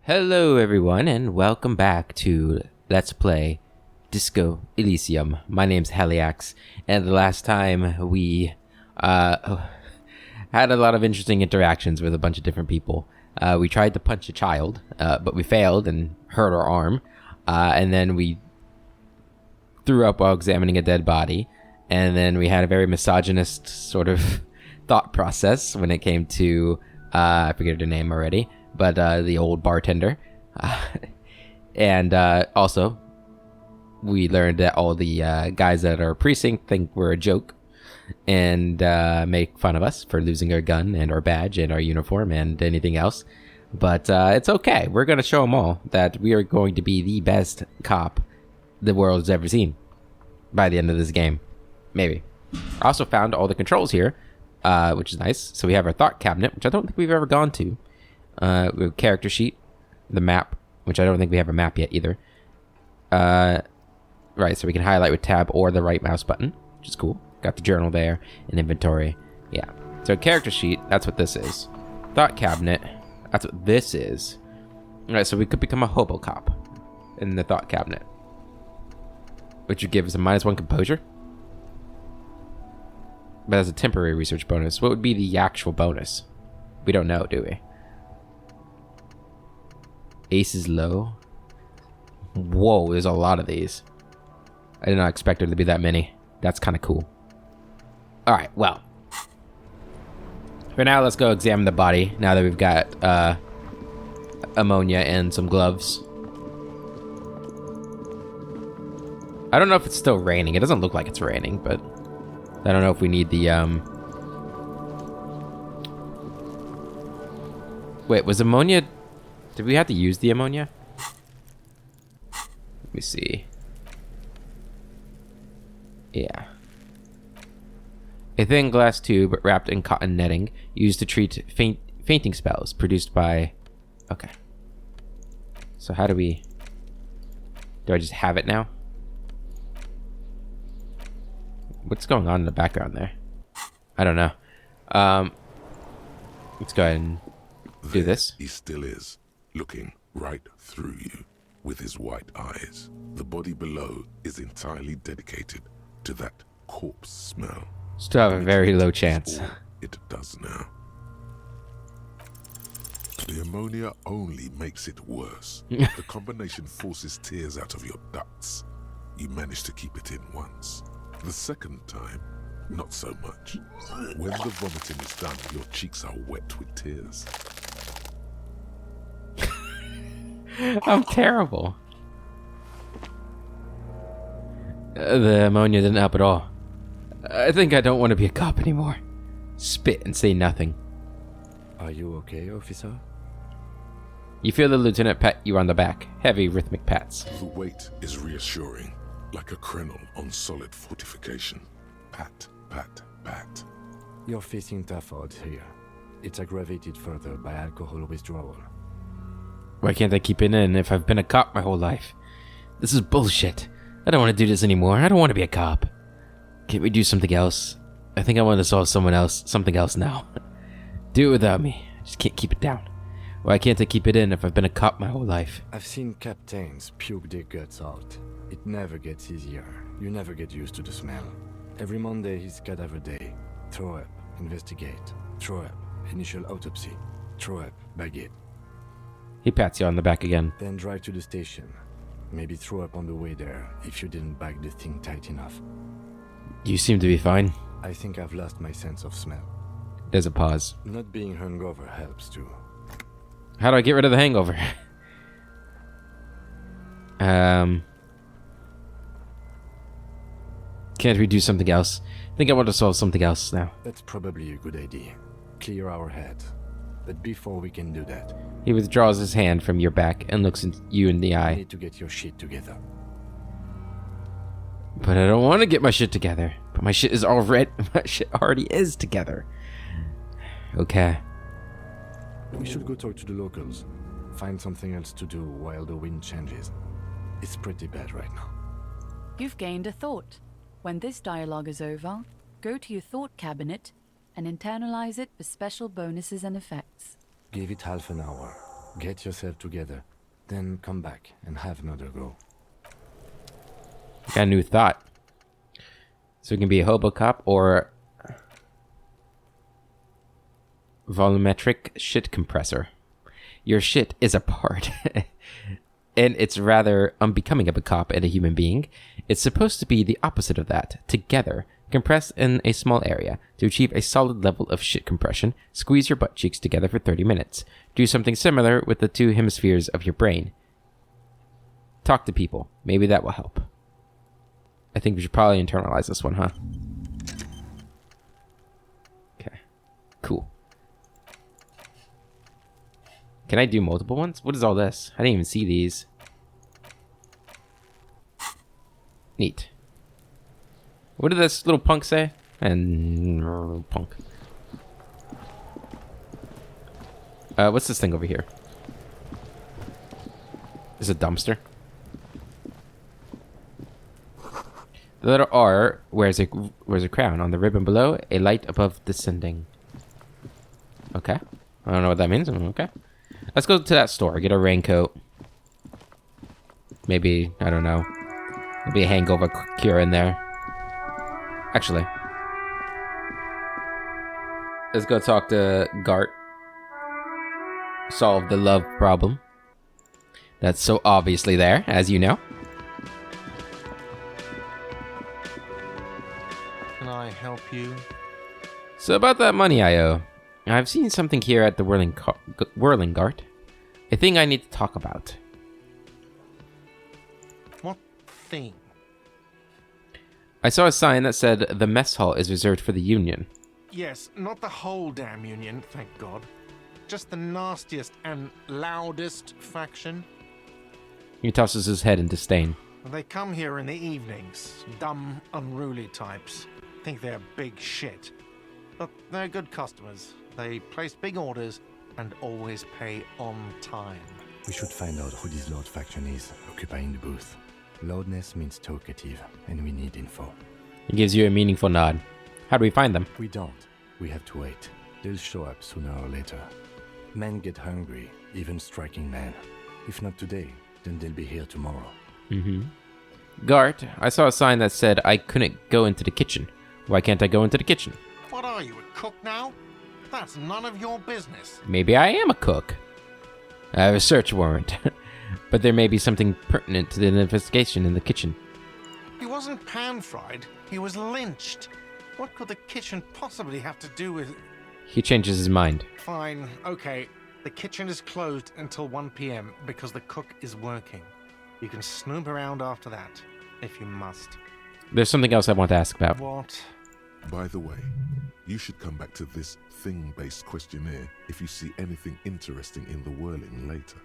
Hello everyone and welcome back to Let's Play Disco Elysium. My name's Heliax, and the last time we had a lot of interesting interactions with a bunch of different people. We tried to punch a child, but we failed and hurt our arm, and then we threw up while examining a dead body, and then we had a very misogynist sort of thought process when it came to, I forget her name already, but the old bartender. And also, we learned that all the guys at our precinct think we're a joke and make fun of us for losing our gun and our badge and our uniform and anything else. But it's okay. We're going to show them all that we are going to be the best cop the world's ever seen by the end of this game. Maybe. I also found all the controls here, which is nice. So we have our thought cabinet, which I don't think we've ever gone to. We have a character sheet, the map, which I don't think we have a map yet either. Right, so we can highlight with tab or the right mouse button, which is cool. Got the journal there, and inventory. Yeah. So character sheet, that's what this is. Thought cabinet, that's what this is. Alright, so we could become a hobo cop in the thought cabinet, which would give us a -1 composure. But as a temporary research bonus, what would be the actual bonus? We don't know, do we? Ace is low. Whoa, there's a lot of these. I did not expect there to be that many. That's kind of cool. Alright, well. For now, let's go examine the body, now that we've got ammonia and some gloves. I don't know if it's still raining. It doesn't look like it's raining, but I don't know if we need the... Wait, was ammonia... Did we have to use the ammonia? Let me see. Yeah. A thin glass tube wrapped in cotton netting used to treat fainting spells produced by... Okay. So how do we... Do I just have it now? What's going on in the background there? I don't know. Let's go ahead and do this. He still is, looking right through you with his white eyes. The body below is entirely dedicated to that corpse smell. Still have a very low chance. It does now. The ammonia only makes it worse. The combination forces tears out of your ducts. You manage to keep it in once. The second time, not so much. When the vomiting is done, your cheeks are wet with tears. I'm terrible. The ammonia didn't help at all. I think I don't want to be a cop anymore. Spit and say nothing. Are you okay, officer? You feel the lieutenant pat you on the back. Heavy rhythmic pats. The weight is reassuring, like a crenel on solid fortification. Pat, pat, pat. You're facing tough odds here. It's aggravated further by alcohol withdrawal. Why can't I keep it in if I've been a cop my whole life? This is bullshit. I don't want to do this anymore. I don't want to be a cop. Can't we do something else? I think I want to solve something else now. Do it without me. I just can't keep it down. Why can't I keep it in if I've been a cop my whole life? I've seen captains puke their guts out. It never gets easier. You never get used to the smell. Every Monday is cadaver day. Throw up, investigate. Throw up, initial autopsy. Throw up, bag it. He pats you on the back again. Then drive to the station. Maybe throw up on the way there if you didn't bag the thing tight enough. You seem to be fine. I think I've lost my sense of smell. There's a pause. Not being hungover helps too. How do I get rid of the hangover? Can't we do something else? I think I want to solve something else now. That's probably a good idea. Clear our heads. But before we can do that, He withdraws his hand from your back and looks you in the you eye. need to get your shit together. But I don't want to get my shit together. But my shit already is together. Okay. We should go talk to the locals. Find something else to do while the wind changes. It's pretty bad right now. You've gained a thought. When this dialogue is over, go to your thought cabinet and internalize it for special bonuses and effects. Give it half an hour. Get yourself together. Then come back and have another go. Got a new thought. So it can be a hobo cop or volumetric shit compressor. Your shit is a part. And it's rather unbecoming of a cop and a human being. It's supposed to be the opposite of that. Together, compressed in a small area. To achieve a solid level of shit compression, squeeze your butt cheeks together for 30 minutes. Do something similar with the two hemispheres of your brain. Talk to people. Maybe that will help. I think we should probably internalize this one, huh? Okay. Cool. Can I do multiple ones? What is all this? I didn't even see these. Neat. What did this little punk say? And punk. What's this thing over here? Is it a dumpster? The letter R wears a crown. On the ribbon below, a light above descending. Okay. I don't know what that means. Okay. Let's go to that store. Get a raincoat. Maybe, I don't know. Maybe a hangover cure in there. Actually. Let's go talk to Gart. Solve the love problem. That's so obviously there, as you know. Can I help you? So about that money I owe. I've seen something here at the Whirling Gart. A thing I need to talk about. What thing? I saw a sign that said the mess hall is reserved for the Union. Yes, not the whole damn Union, thank God. Just the nastiest and loudest faction. He tosses his head in disdain. They come here in the evenings. Dumb, unruly types. Think they're big shit. But they're good customers. They place big orders and always pay on time. We should find out who this Lord faction is, occupying the booth. Loudness means talkative, and we need info. He gives you a meaningful nod. How do we find them? We don't. We have to wait. They'll show up sooner or later. Men get hungry, even striking men. If not today, then they'll be here tomorrow. Gart, I saw a sign that said I couldn't go into the kitchen. Why can't I go into the kitchen? What are you, a cook now? That's none of your business. Maybe I am a cook. I have a search warrant. But there may be something pertinent to the investigation in the kitchen. He wasn't pan-fried. He was lynched. What could the kitchen possibly have to do with... He changes his mind. Fine, okay. The kitchen is closed until 1 p.m. because the cook is working. You can snoop around after that, if you must. There's something else I want to ask about. What? By the way, you should come back to this thing-based questionnaire if you see anything interesting in the whirling later.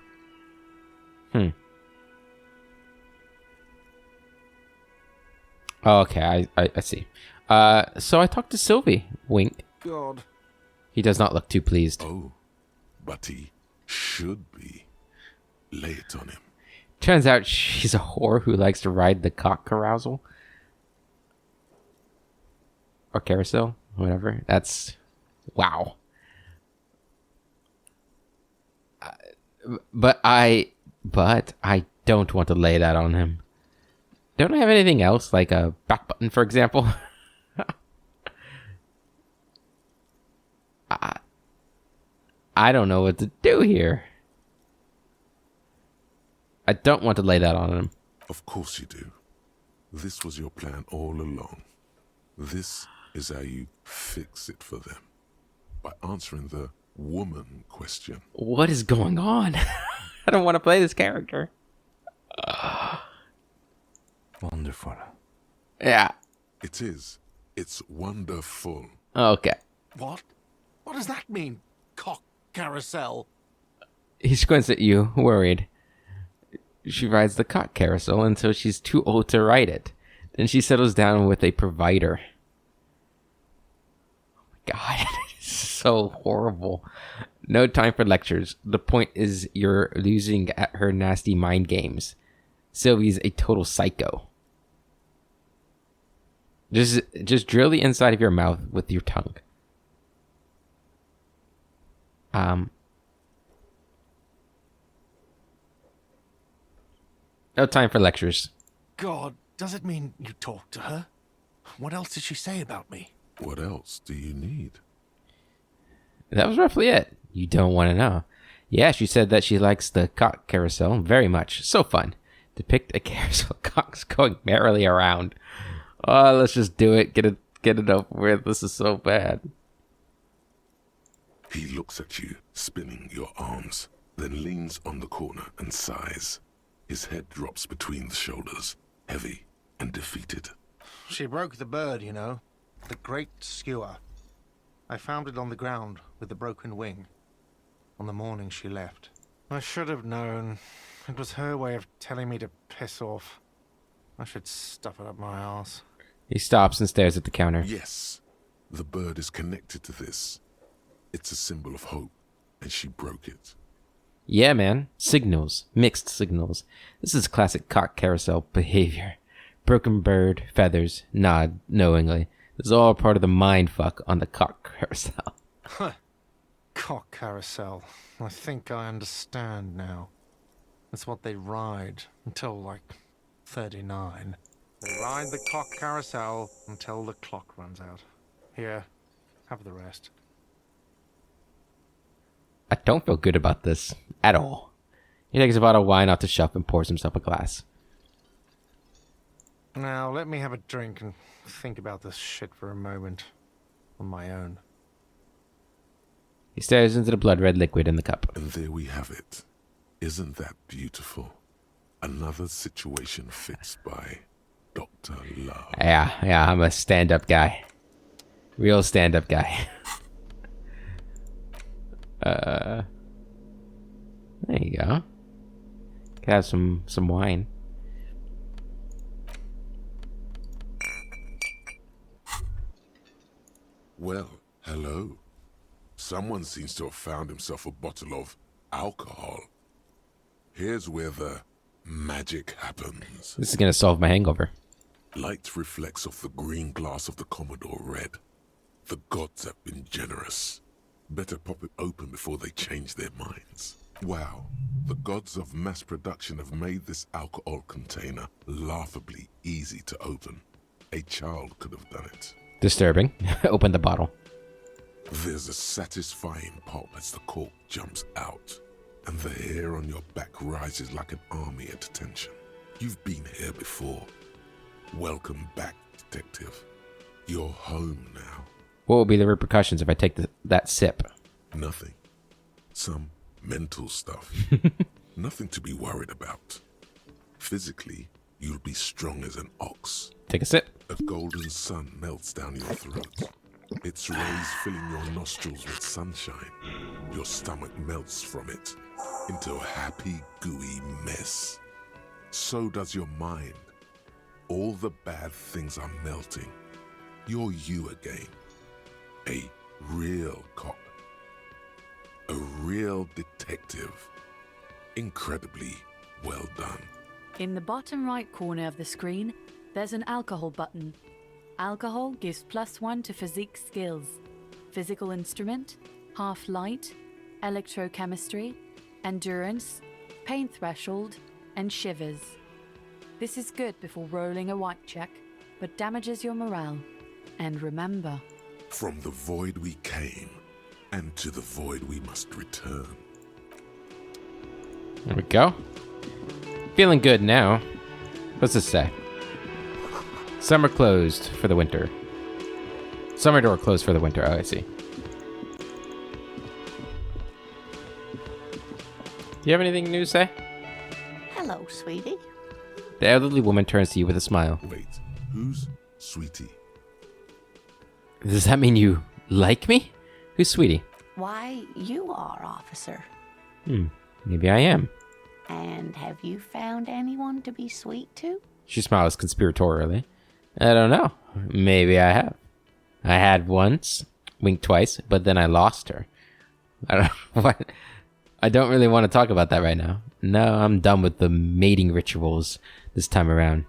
Oh, okay, I see. So I talked to Sylvie. Wink. God. He does not look too pleased. Oh, but he should be. Lay it on him. Turns out she's a whore who likes to ride the cock carousel. Or carousel, whatever. That's... wow. But I don't want to lay that on him. Don't I have anything else, like a back button, for example? I don't know what to do here. I don't want to lay that on him. Of course you do. This was your plan all along. This is how you fix it for them. By answering the woman question. What is going on? I don't want to play this character. Wonderful. Yeah. It is. It's wonderful. Okay. What? What does that mean? Cock carousel? He squints at you, worried. She rides the cock carousel until she's too old to ride it. Then she settles down with a provider. Oh my god, it's so horrible. No time for lectures. The point is you're losing at her nasty mind games. Sylvie's a total psycho. Just drill the inside of your mouth with your tongue. No time for lectures. God, does it mean you talked to her? What else did she say about me? What else do you need? That was roughly it. You don't want to know. Yeah, she said that she likes the cock carousel very much. So fun. Depict a carousel of cocks going merrily around. Oh, let's just do it. Get it over with. This is so bad. He looks at you, spinning your arms, then leans on the corner and sighs. His head drops between the shoulders, heavy and defeated. She broke the bird, you know. The great skewer. I found it on the ground with the broken wing. On the morning she left. I should have known. It was her way of telling me to piss off. I should stuff it up my arse. He stops and stares at the counter. Yes, the bird is connected to this. It's a symbol of hope, and she broke it. Yeah, man. Signals. Mixed signals. This is classic cock carousel behavior. Broken bird, feathers, nod knowingly. This is all part of the mind fuck on the cock carousel. Cock carousel. I think I understand now. That's what they ride until, like, 39. They ride the cock carousel until the clock runs out. Here, have the rest. I don't feel good about this at all. He takes a bottle of wine off the shelf and pours himself a glass. Now, let me have a drink and think about this shit for a moment. On my own. He stares into the blood-red liquid in the cup. And there we have it. Isn't that beautiful? Another situation fixed by Dr. Love. Yeah, I'm a stand-up guy. Real stand-up guy. There you go. Could have some wine. Well, hello. Someone seems to have found himself a bottle of alcohol. Here's where the magic happens. This is gonna solve my hangover. Light reflects off the green glass of the Commodore Red. The gods have been generous. Better pop it open before they change their minds. Wow, the gods of mass production have made this alcohol container laughably easy to open. A child could have done it. Disturbing. Open the bottle. There's a satisfying pop as the cork jumps out, and the hair on your back rises like an army at attention. You've been here before. Welcome back, detective. You're home now. What will be the repercussions if I take that sip? Nothing. Some mental stuff. Nothing to be worried about. Physically, you'll be strong as an ox. Take a sip. A golden sun melts down your throat. Its rays filling your nostrils with sunshine. Your stomach melts from it into a happy, gooey mess. So does your mind. All the bad things are melting. You're you again. A real cop. A real detective. Incredibly well done. In the bottom right corner of the screen, there's an alcohol button. Alcohol gives +1 to physique skills. Physical instrument, half light, electrochemistry, endurance, pain threshold, and shivers. This is good before rolling a white check, but damages your morale. And remember, from the void we came, and to the void we must return. There we go. Feeling good now. What's this say? Summer closed for the winter. Summer door closed for the winter. Oh, I see. Do you have anything new to say? Hello, sweetie. The elderly woman turns to you with a smile. Wait, who's Sweetie? Does that mean you like me? Who's Sweetie? Why, you are, officer. Maybe I am. And have you found anyone to be sweet to? She smiles conspiratorially. I don't know. Maybe I have. I had once, winked twice, but then I lost her. I don't what. I don't really want to talk about that right now. No, I'm done with the mating rituals this time around.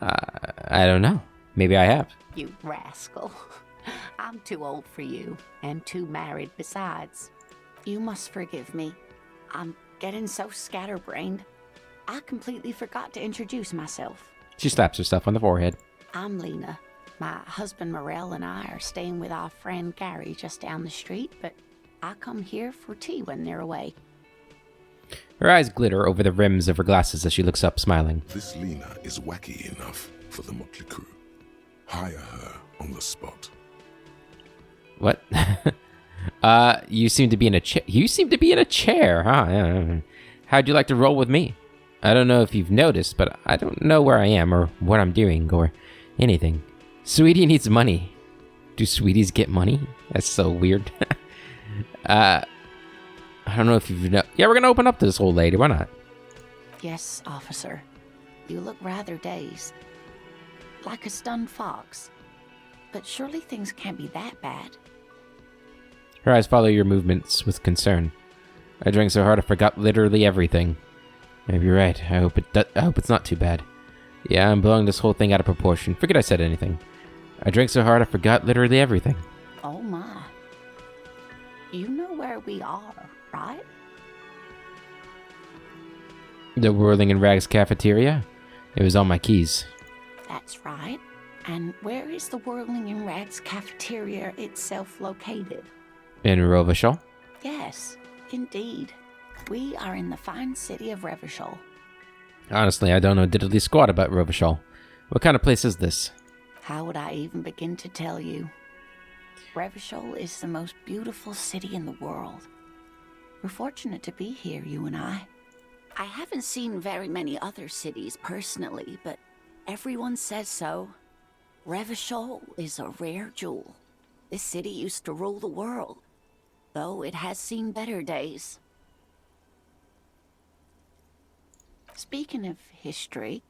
I don't know. Maybe I have. You rascal. I'm too old for you, and too married besides. You must forgive me. I'm getting so scatterbrained. I completely forgot to introduce myself. She slaps herself on the forehead. I'm Lena. My husband Morel and I are staying with our friend Gary just down the street, but I come here for tea when they're away. Her eyes glitter over the rims of her glasses as she looks up, smiling. This Lena is wacky enough for the Motley Crew. Hire her on the spot. What? You seem to be in a chair. You seem to be in a chair, huh? How'd you like to roll with me? I don't know if you've noticed, but I don't know where I am or what I'm doing or anything. Sweetie needs money. Do sweeties get money? That's so weird. I don't know if you've know. Yeah, we're gonna open up to this old lady. Why not? Yes, officer. You look rather dazed. Like a stunned fox. But surely things can't be that bad. Her eyes follow your movements with concern. I drank so hard I forgot literally everything. Maybe you're right. I hope it's not too bad. Yeah, I'm blowing this whole thing out of proportion. Forget I said anything. I drank so hard I forgot literally everything. Oh my. You know where we are, right? The Whirling in Rags cafeteria? It was on my keys. That's right. And where is the Whirling in Rags cafeteria itself located? In Rovashol? Yes, indeed. We are in the fine city of Revachol. Honestly, I don't know diddly squat about Rovashol. What kind of place is this? How would I even begin to tell you? Revachol is the most beautiful city in the world. We're fortunate to be here, you and I. I haven't seen very many other cities personally, but everyone says so. Revachol is a rare jewel. This city used to rule the world, though it has seen better days. Speaking of history,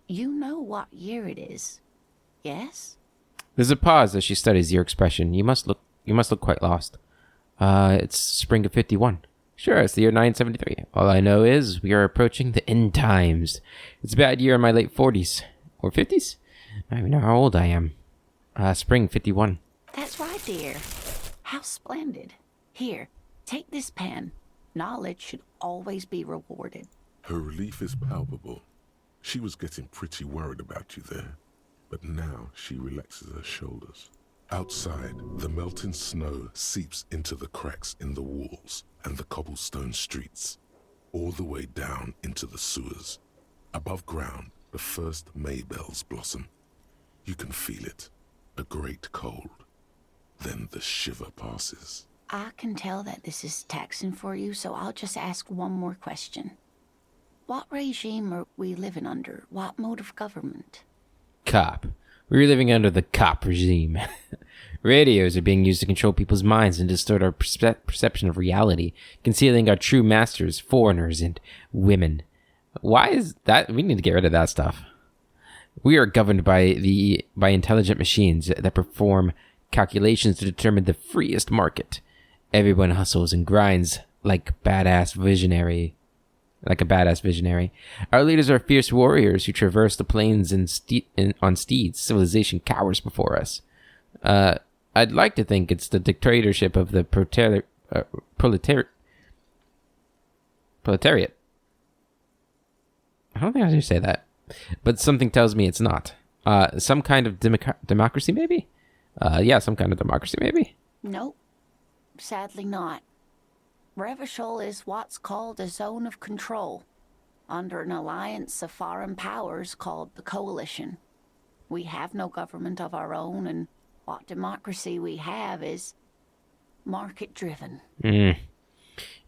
you know what year it is, yes? There's a pause as she studies your expression. You must look quite lost. It's spring of 51. Sure, it's the year 973. All I know is we are approaching the end times. It's a bad year in my late 40s. Or 50s? I don't even know how old I am. Spring 51. That's right, dear. How splendid. Here, take this pen. Knowledge should always be rewarded. Her relief is palpable. She was getting pretty worried about you there, but now she relaxes her shoulders. Outside, the melting snow seeps into the cracks in the walls and the cobblestone streets, all the way down into the sewers. Above ground, the first May bells blossom. You can feel it, a great cold. Then the shiver passes. I can tell that this is taxing for you, so I'll just ask one more question. What regime are we living under? What mode of government? Cop. We're living under the cop regime. Radios are being used to control people's minds and distort our perception of reality, concealing our true masters, foreigners, and women. Why is that? We need to get rid of that stuff. We are governed by intelligent machines that perform calculations to determine the freest market. Everyone hustles and grinds like a badass visionary. Our leaders are fierce warriors who traverse the plains on steeds. Civilization cowers before us. I'd like to think it's the dictatorship of the proletariat. I don't think I should say that, but something tells me it's not. Some kind of democracy, maybe? Yeah, some kind of democracy, maybe? Nope. Sadly not. Revachol is what's called a zone of control, under an alliance of foreign powers called the Coalition. We have no government of our own, and what democracy we have is market-driven. There's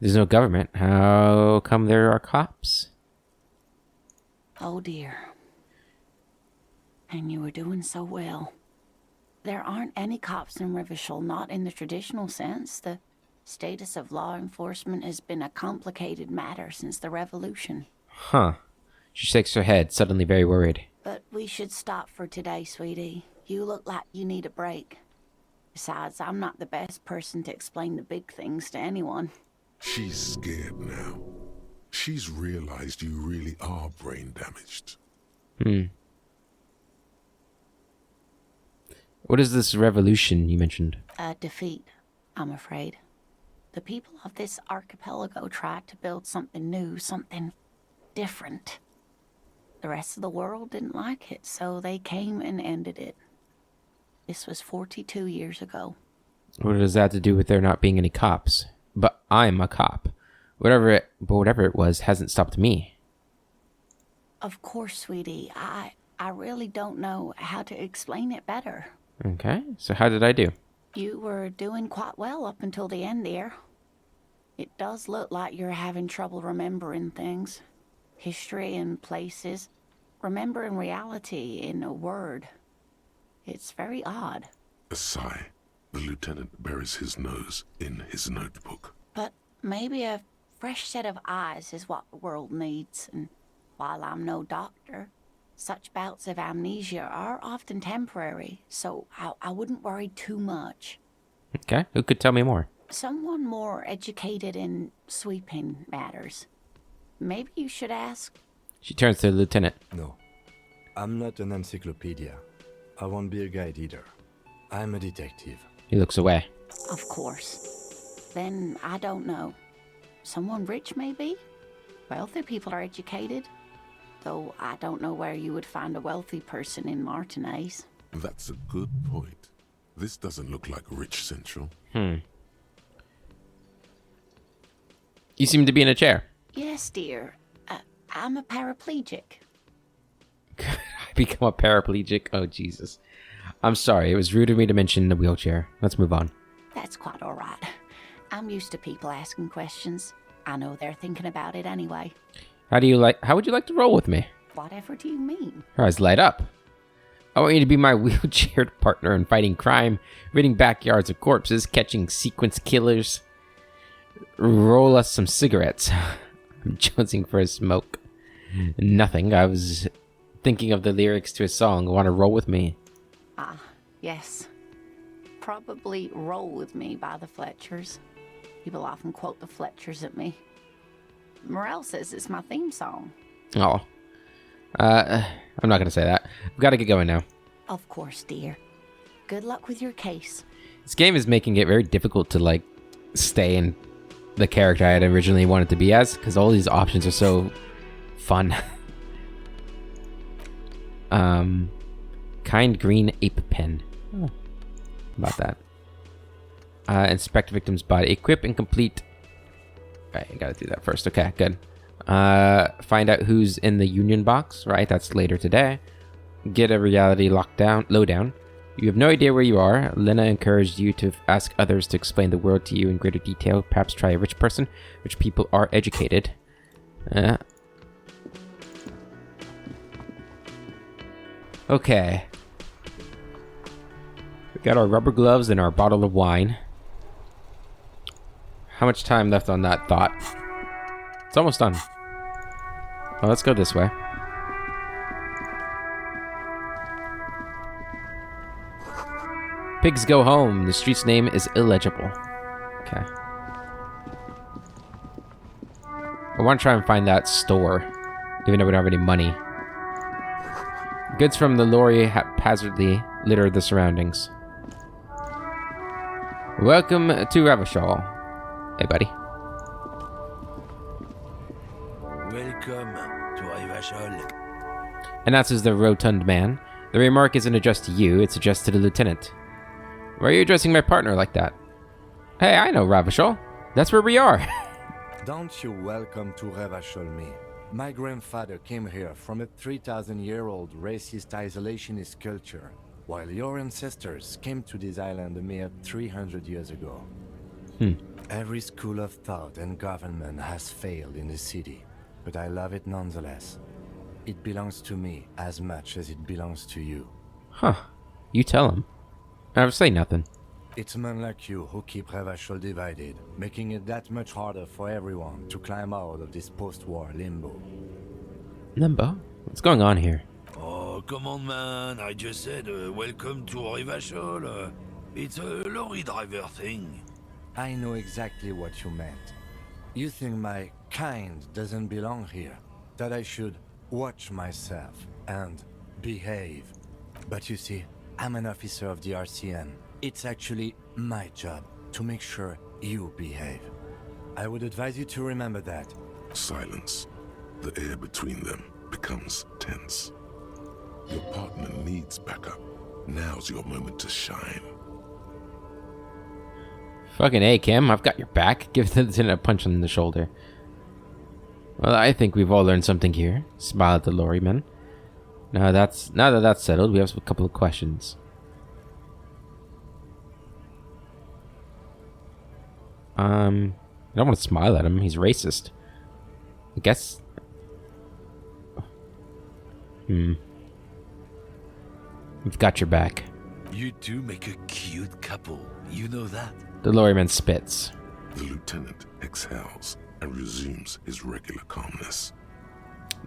no government. How come there are cops? Oh dear. And you were doing so well. There aren't any cops in Revachol, not in the traditional sense. The status of law enforcement has been a complicated matter since the revolution. Huh. She shakes her head, suddenly very worried. But we should stop for today, sweetie. You look like you need a break. Besides, I'm not the best person to explain the big things to anyone. She's scared now. She's realized you really are brain damaged. What is this revolution you mentioned? A defeat, I'm afraid. The people of this archipelago tried to build something new, something different. The rest of the world didn't like it, so they came and ended it. This was 42 years ago. What does that have to do with there not being any cops? But I'm a cop. Whatever it was hasn't stopped me. Of course, sweetie. I really don't know how to explain it better. Okay, so how did I do? You were doing quite well up until the end, dear. It does look like you're having trouble remembering things. History and places. Remembering reality in a word. It's very odd. A sigh. The lieutenant buries his nose in his notebook. But maybe a fresh set of eyes is what the world needs. And while I'm no doctor, such bouts of amnesia are often temporary, so I wouldn't worry too much. Okay, who could tell me more? Someone more educated in sweeping matters. Maybe you should ask. She turns to the lieutenant. No, I'm not an encyclopedia. I won't be a guide either. I'm a detective. He looks away. Of course. Then I don't know. Someone rich, maybe? Wealthy people are educated. Though I don't know where you would find a wealthy person in Martinez. That's a good point. This doesn't look like Rich Central. You seem to be in a chair. Yes, dear. I'm a paraplegic. I become a paraplegic? Oh, Jesus. I'm sorry, it was rude of me to mention the wheelchair. Let's move on. That's quite all right. I'm used to people asking questions. I know they're thinking about it anyway. How would you like to roll with me? Whatever do you mean? Her eyes light up. I want you to be my wheelchaired partner in fighting crime, raiding backyards of corpses, catching sequence killers. Roll us some cigarettes. I'm jonesing for a smoke. Nothing. I was thinking of the lyrics to a song. Want to roll with me? Ah, yes. Probably Roll With Me by the Fletchers. People often quote the Fletchers at me. Morel says it's my theme song. Oh. I'm not going to say that. I've got to get going now. Of course, dear. Good luck with your case. This game is making it very difficult to, stay in the character I had originally wanted to be as, because all these options are so fun. Kind green ape pen. Oh, about that. Inspect victim's body. Equip and complete. Alright, I gotta do that first. Okay, good. Find out who's in the union box, right? That's later today. Get a reality lowdown. You have no idea where you are. Lena encouraged you to ask others to explain the world to you in greater detail. Perhaps try a rich person. Rich people are educated. Okay. We got our rubber gloves and our bottle of wine. How much time left on that thought? It's almost done. Well, let's go this way. Pigs go home. The street's name is illegible. Okay. I want to try and find that store, even though we don't have any money. Goods from the lorry haphazardly litter the surroundings. Welcome to Ravishall. Hey, buddy. Welcome to Ravishall. Announces the rotund man. The remark isn't addressed to you, it's addressed to the lieutenant. Why are you addressing my partner like that? Hey, I know Ravishall. That's where we are. Don't you welcome to Ravishall me. My grandfather came here from a 3,000-year-old racist isolationist culture, while your ancestors came to this island a mere 300 years ago. Every school of thought and government has failed in the city, but I love it nonetheless. It belongs to me as much as it belongs to you. Huh. You tell him. I'll say nothing. It's men like you who keep Ravishall divided, making it that much harder for everyone to climb out of this post-war limbo. Limbo? What's going on here? Oh, come on, man. I just said welcome to Ravishall. It's a lorry driver thing. I know exactly what you meant. You think my kind doesn't belong here, that I should watch myself and behave. But you see, I'm an officer of the RCN. It's actually my job to make sure you behave. I would advise you to remember that. Silence. The air between them becomes tense. Your partner needs backup. Now's your moment to shine. Fucking A, Kim. I've got your back. Give the lieutenant a punch on the shoulder. Well, I think we've all learned something here. Smile at the lorryman. Now that that's settled, we have a couple of questions. I don't want to smile at him. He's racist. I guess. We've got your back. You two make a cute couple. You know that. The lorryman spits. The lieutenant exhales and resumes his regular calmness.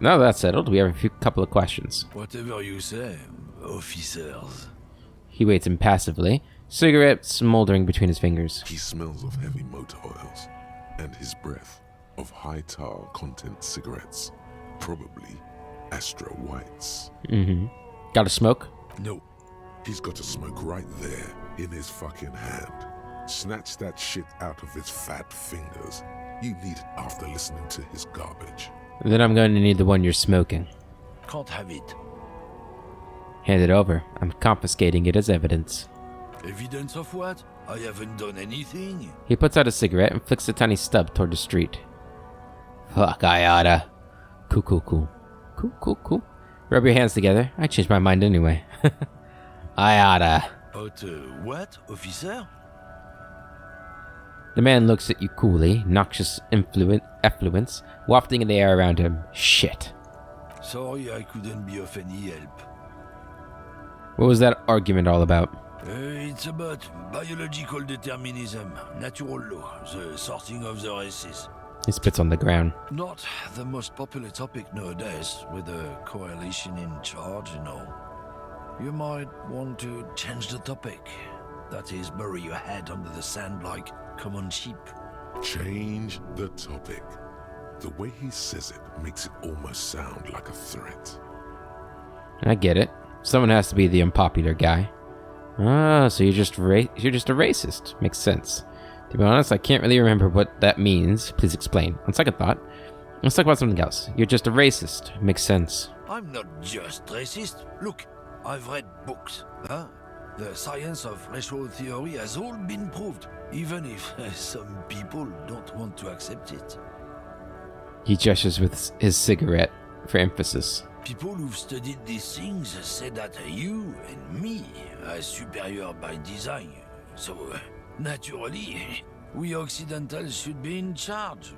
Now that's settled, we have a couple of questions. Whatever you say, officers. He waits impassively, cigarette smoldering between his fingers. He smells of heavy motor oils and his breath of high tar content cigarettes, probably Astra Whites. Got a smoke? No. He's got a smoke right there in his fucking hand. Snatch that shit out of his fat fingers. You need it after listening to his garbage. Then I'm going to need the one you're smoking. Can't have it. Hand it over. I'm confiscating it as evidence. Evidence of what? I haven't done anything. He puts out a cigarette and flicks a tiny stub toward the street. Fuck, I oughta. Cool. Rub your hands together. I changed my mind anyway. I oughta. What, officer? The man looks at you coolly, noxious effluence wafting in the air around him. Shit. Sorry I couldn't be of any help. What was that argument all about? It's about biological determinism, natural law, the sorting of the races. He spits on the ground. Not the most popular topic nowadays, with a coalition in charge and all. You might want to change the topic. That is, bury your head under the sand like common sheep. Change the topic. The way he says it makes it almost sound like a threat. I get it. Someone has to be the unpopular guy. Ah, so you're just a racist. Makes sense. To be honest, I can't really remember what that means. Please explain. On second thought, let's talk about something else. You're just a racist. Makes sense. I'm not just racist. Look, I've read books. The science of racial theory has all been proved, even if some people don't want to accept it. He gestures with his cigarette for emphasis. People who've studied these things say that you and me are superior by design. So, naturally, we Occidentals should be in charge.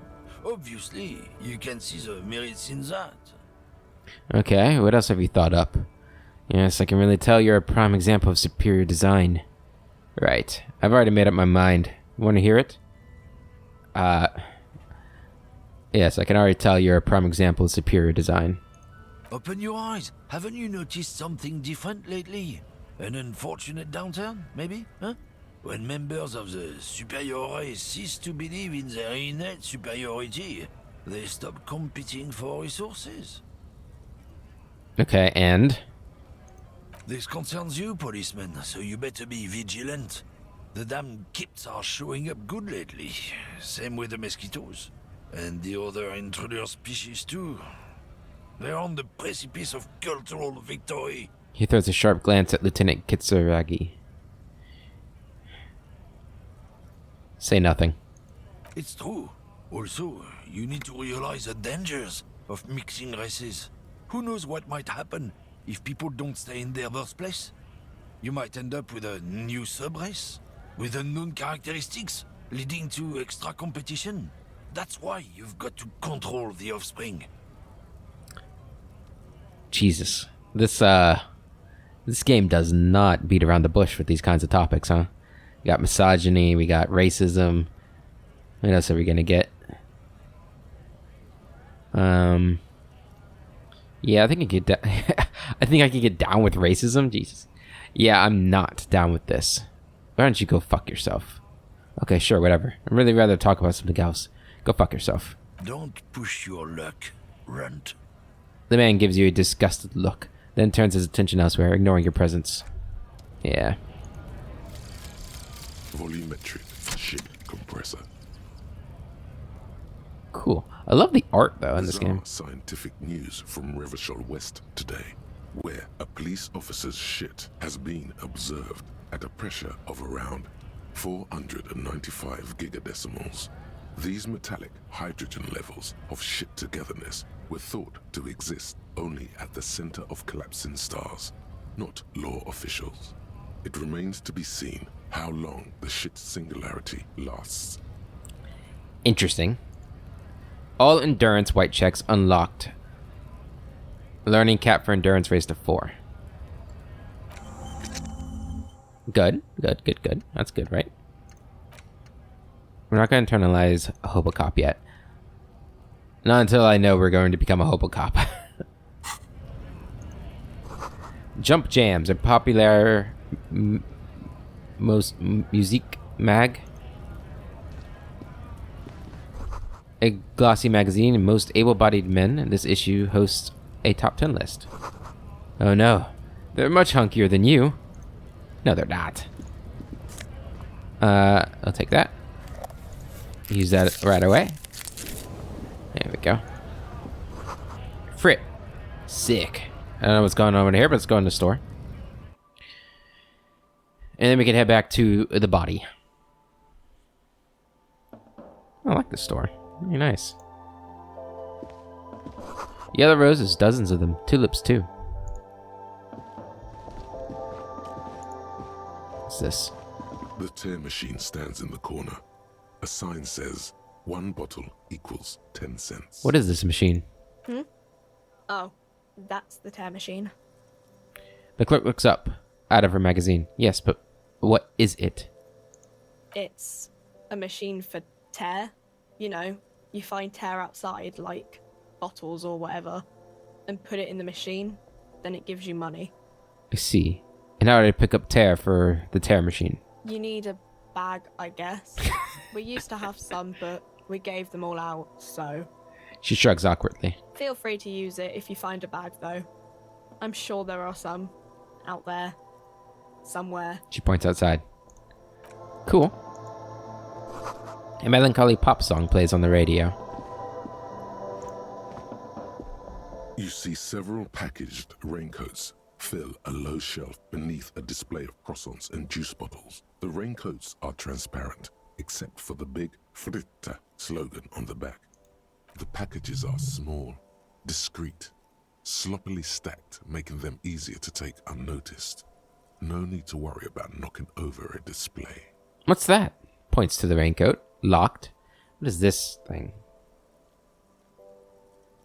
Obviously, you can see the merits in that. Okay, what else have you thought up? Yes, I can really tell you're a prime example of superior design. Right, I've already made up my mind. Want to hear it? Yes, I can already tell you're a prime example of superior design. Open your eyes. Haven't you noticed something different lately? An unfortunate downturn, maybe? Huh? When members of the superior race cease to believe in their innate superiority, they stop competing for resources. Okay, and? This concerns you, policeman, so you better be vigilant. The damn kips are showing up good lately. Same with the mosquitoes. And the other intruder species too. They're on the precipice of cultural victory. He throws a sharp glance at Lieutenant Kitsuragi. Say nothing. It's true. Also, you need to realize the dangers of mixing races. Who knows what might happen if people don't stay in their birthplace? You might end up with a new sub-race, with unknown characteristics, leading to extra competition. That's why you've got to control the offspring. Jesus. This game does not beat around the bush with these kinds of topics, huh? We got misogyny, we got racism. What else are we gonna get? Yeah, I think I can get down with racism. Jesus. Yeah, I'm not down with this. Why don't you go fuck yourself? Okay, sure, whatever. I'd really rather talk about something else. Go fuck yourself. Don't push your luck, runt. The man gives you a disgusted look, then turns his attention elsewhere, ignoring your presence. Yeah. Volumetric ship compressor. Cool. I love the art, though, in this Bizarre game. scientific news from Revachol West today, where a police officer's shit has been observed at a pressure of around 495 gigadecimals. These metallic hydrogen levels of shit togetherness were thought to exist only at the center of collapsing stars, not law officials. It remains to be seen how long the shit singularity lasts. Interesting. All endurance white checks unlocked. Learning cap for endurance raised to 4. Good. That's good, right? We're not going to internalize a Hobocop yet. Not until I know we're going to become a Hobocop. Jump jams are popular most music mag. A glossy magazine and most able-bodied men. This issue hosts a top 10 list. Oh no, they're much hunkier than you. No, they're not. I'll take that. Use that right away. There we go. Frit. Sick. I don't know what's going on over here, but let's go in the store. And then we can head back to the body. I like this store. Very nice. Yellow roses, dozens of them. Tulips, too. What's this? The tear machine stands in the corner. A sign says, 1 bottle equals 10 cents. What is this machine? Oh, that's the tear machine. The clerk looks up out of her magazine. Yes, but what is it? It's a machine for tear. You know, you find tear outside, like bottles or whatever, and put it in the machine, then it gives you money. I see. And how did I pick up tear for the tear machine? You need a bag, I guess. We used to have some, but we gave them all out, so... She shrugs awkwardly. Feel free to use it if you find a bag, though. I'm sure there are some out there. Somewhere. She points outside. Cool. A melancholy pop song plays on the radio. You see several packaged raincoats fill a low shelf beneath a display of croissants and juice bottles. The raincoats are transparent, except for the big Fritta slogan on the back. The packages are small, discreet, sloppily stacked, making them easier to take unnoticed. No need to worry about knocking over a display. What's that? Points to the raincoat. Locked. What is this thing?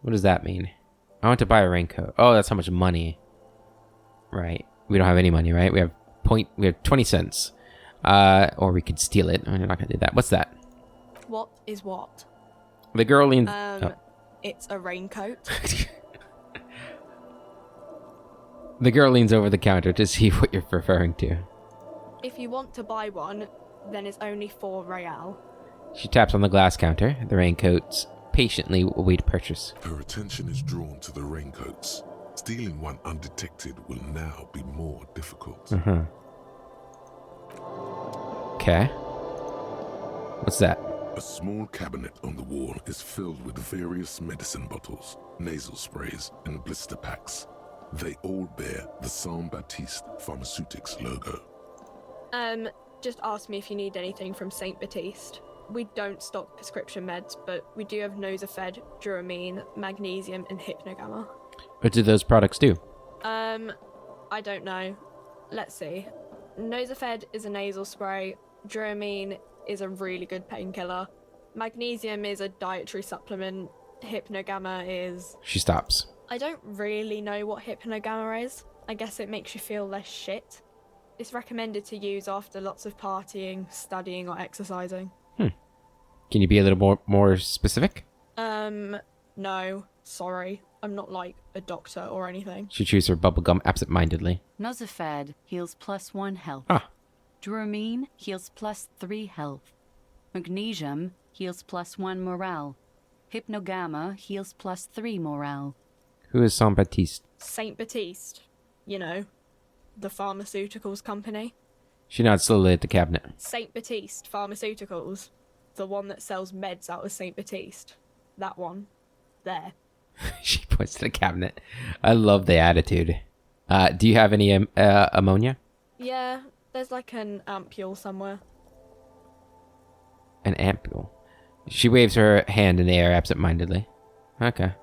What does that mean? I want to buy a raincoat. Oh, that's how much money. Right. We don't have any money, right? We have 20 cents. Or we could steal it. We're not gonna do that. What's that? What is what? The girl leans. It's a raincoat. The girl leans over the counter to see what you're referring to. If you want to buy one, then it's only 4 real. She taps on the glass counter. The raincoats patiently await purchase. Her attention is drawn to the raincoats. Stealing one undetected will now be more difficult. Okay. What's that? A small cabinet on the wall is filled with various medicine bottles, nasal sprays, and blister packs. They all bear the Saint Baptiste Pharmaceutics logo. Just ask me if you need anything from Saint Baptiste. We don't stock prescription meds, but we do have Nosafed, Duramine, Magnesium, and Hypnogamma. What do those products do? I don't know. Let's see. Nosafed is a nasal spray. Duramine is a really good painkiller. Magnesium is a dietary supplement. Hypnogamma is... She stops. I don't really know what Hypnogamma is. I guess it makes you feel less shit. It's recommended to use after lots of partying, studying, or exercising. Can you be a little more specific? No. Sorry. I'm not like a doctor or anything. She chews her bubblegum absent-mindedly. Nosafed heals +1 health. Ah. Duramine heals +3 health. Magnesium heals +1 morale. Hypnogamma heals +3 morale. Who is Saint Baptiste? Saint Baptiste. You know, the pharmaceuticals company. She nods slowly at the cabinet. Saint Baptiste Pharmaceuticals. The one that sells meds out of Saint Baptiste. that one. There. She points to the cabinet. I love the attitude. Do you have any ammonia? Yeah, there's like an ampule somewhere. An ampule. She waves her hand in the air absent-mindedly. Okay.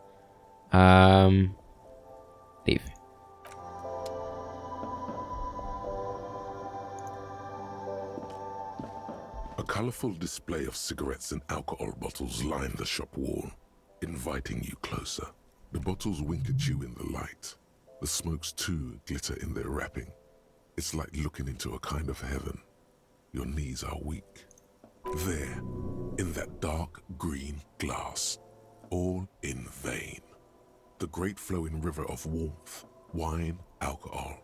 Leave. A colorful display of cigarettes and alcohol bottles line the shop wall, inviting you closer. The bottles wink at you in the light. The smokes too glitter in their wrapping. It's like looking into a kind of heaven. Your knees are weak. There, in that dark green glass, all in vain. The great flowing river of warmth, wine, alcohol,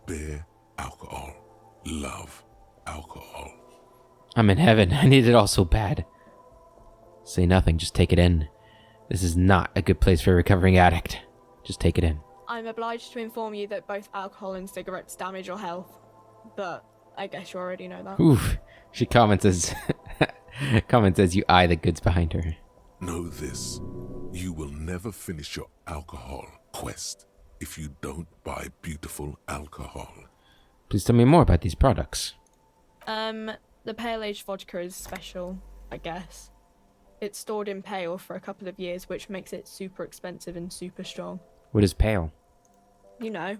beer, alcohol, love, alcohol. I'm in heaven. I need it all so bad. Say nothing, just take it in. This is not a good place for a recovering addict. Just take it in. I'm obliged to inform you that both alcohol and cigarettes damage your health. But I guess you already know that. Oof. She comments as you eye the goods behind her. Know this, you will never finish your alcohol quest if you don't buy beautiful alcohol. Please tell me more about these products. The pale aged vodka is special, I guess. It's stored in pale for a couple of years, which makes it super expensive and super strong. What is pale? You know.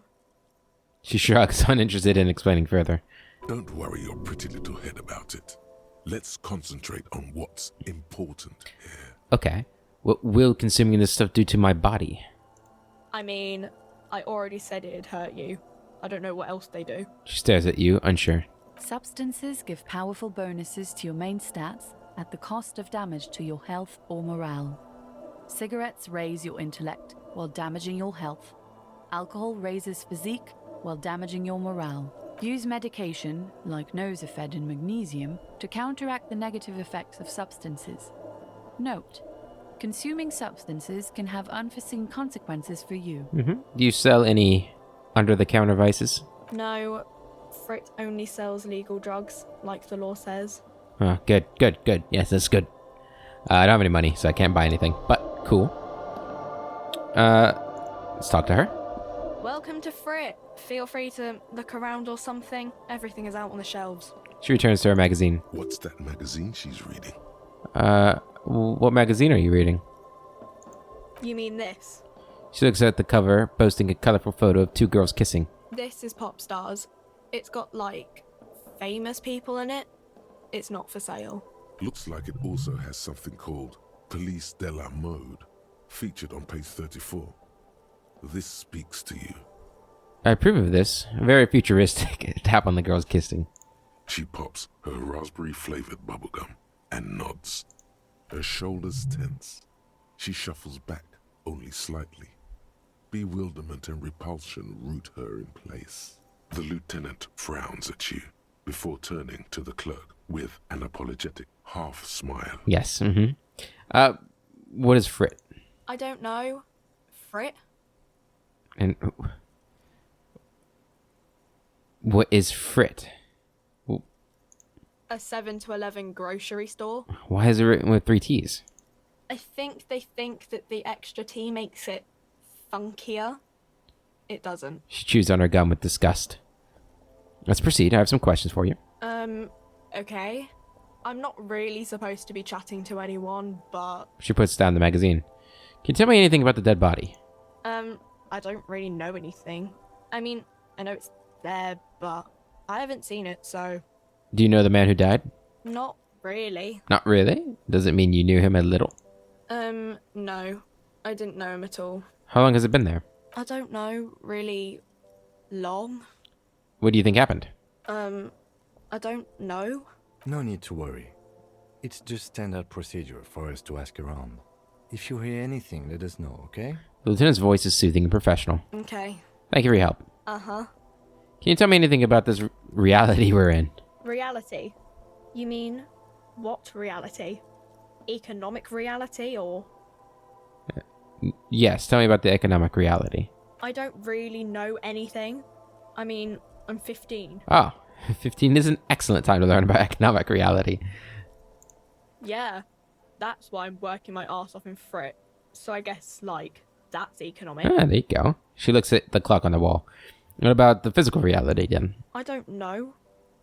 She shrugs, uninterested in explaining further. Don't worry your pretty little head about it. Let's concentrate on what's important here. Okay. What will consuming this stuff do to my body? I mean, I already said it'd hurt you. I don't know what else they do. She stares at you, unsure. Substances give powerful bonuses to your main stats at the cost of damage to your health or morale. Cigarettes raise your intellect while damaging your health. Alcohol raises physique while damaging your morale. Use medication, like Nosafed and magnesium, to counteract the negative effects of substances. Note: consuming substances can have unforeseen consequences for you. Do you sell any under-the-counter vices? No, Frit only sells legal drugs, like the law says. Oh, good. Yes, that's good. I don't have any money, so I can't buy anything, but cool. Let's talk to her. Welcome to Frit. Feel free to look around or something. Everything is out on the shelves. She returns to her magazine. What's that magazine she's reading? What magazine are you reading? You mean this? She looks at the cover, posting a colorful photo of two girls kissing. This is Pop Stars. It's got, like, famous people in it. It's not for sale. Looks like it also has something called Police de la Mode, featured on page 34. This speaks to you. I approve of this. Very futuristic. Tap on the girls kissing. She pops her raspberry-flavored bubblegum and nods. Her shoulders tense. She shuffles back, only slightly. Bewilderment and repulsion root her in place. The lieutenant frowns at you before turning to the clerk with an apologetic half-smile. Yes, what is Frit? I don't know. Frit? And what is Frit? A 7 to 11 grocery store. Why is it written with 3 T's? I think they think that the extra T makes it funkier. It doesn't. She chews on her gum with disgust. Let's proceed. I have some questions for you. Okay. I'm not really supposed to be chatting to anyone, but... She puts down the magazine. Can you tell me anything about the dead body? I don't really know anything. I mean, I know it's there, but I haven't seen it, so... Do you know the man who died? Not really. Not really? Does it mean you knew him a little? No. I didn't know him at all. How long has it been there? I don't know, really long. What do you think happened? I don't know. No need to worry. It's just standard procedure for us to ask around. If you hear anything, let us know, okay? The lieutenant's voice is soothing and professional. Okay. Thank you for your help. Uh-huh. Can you tell me anything about this reality we're in? Reality? You mean, what reality? Economic reality, or...? Yes, tell me about the economic reality. I don't really know anything. I mean, I'm 15. Oh, 15 is an excellent time to learn about economic reality. Yeah. That's why I'm working my ass off in Frit. So I guess, like, that's economic. Ah, there you go. She looks at the clock on the wall. What about the physical reality then? I don't know.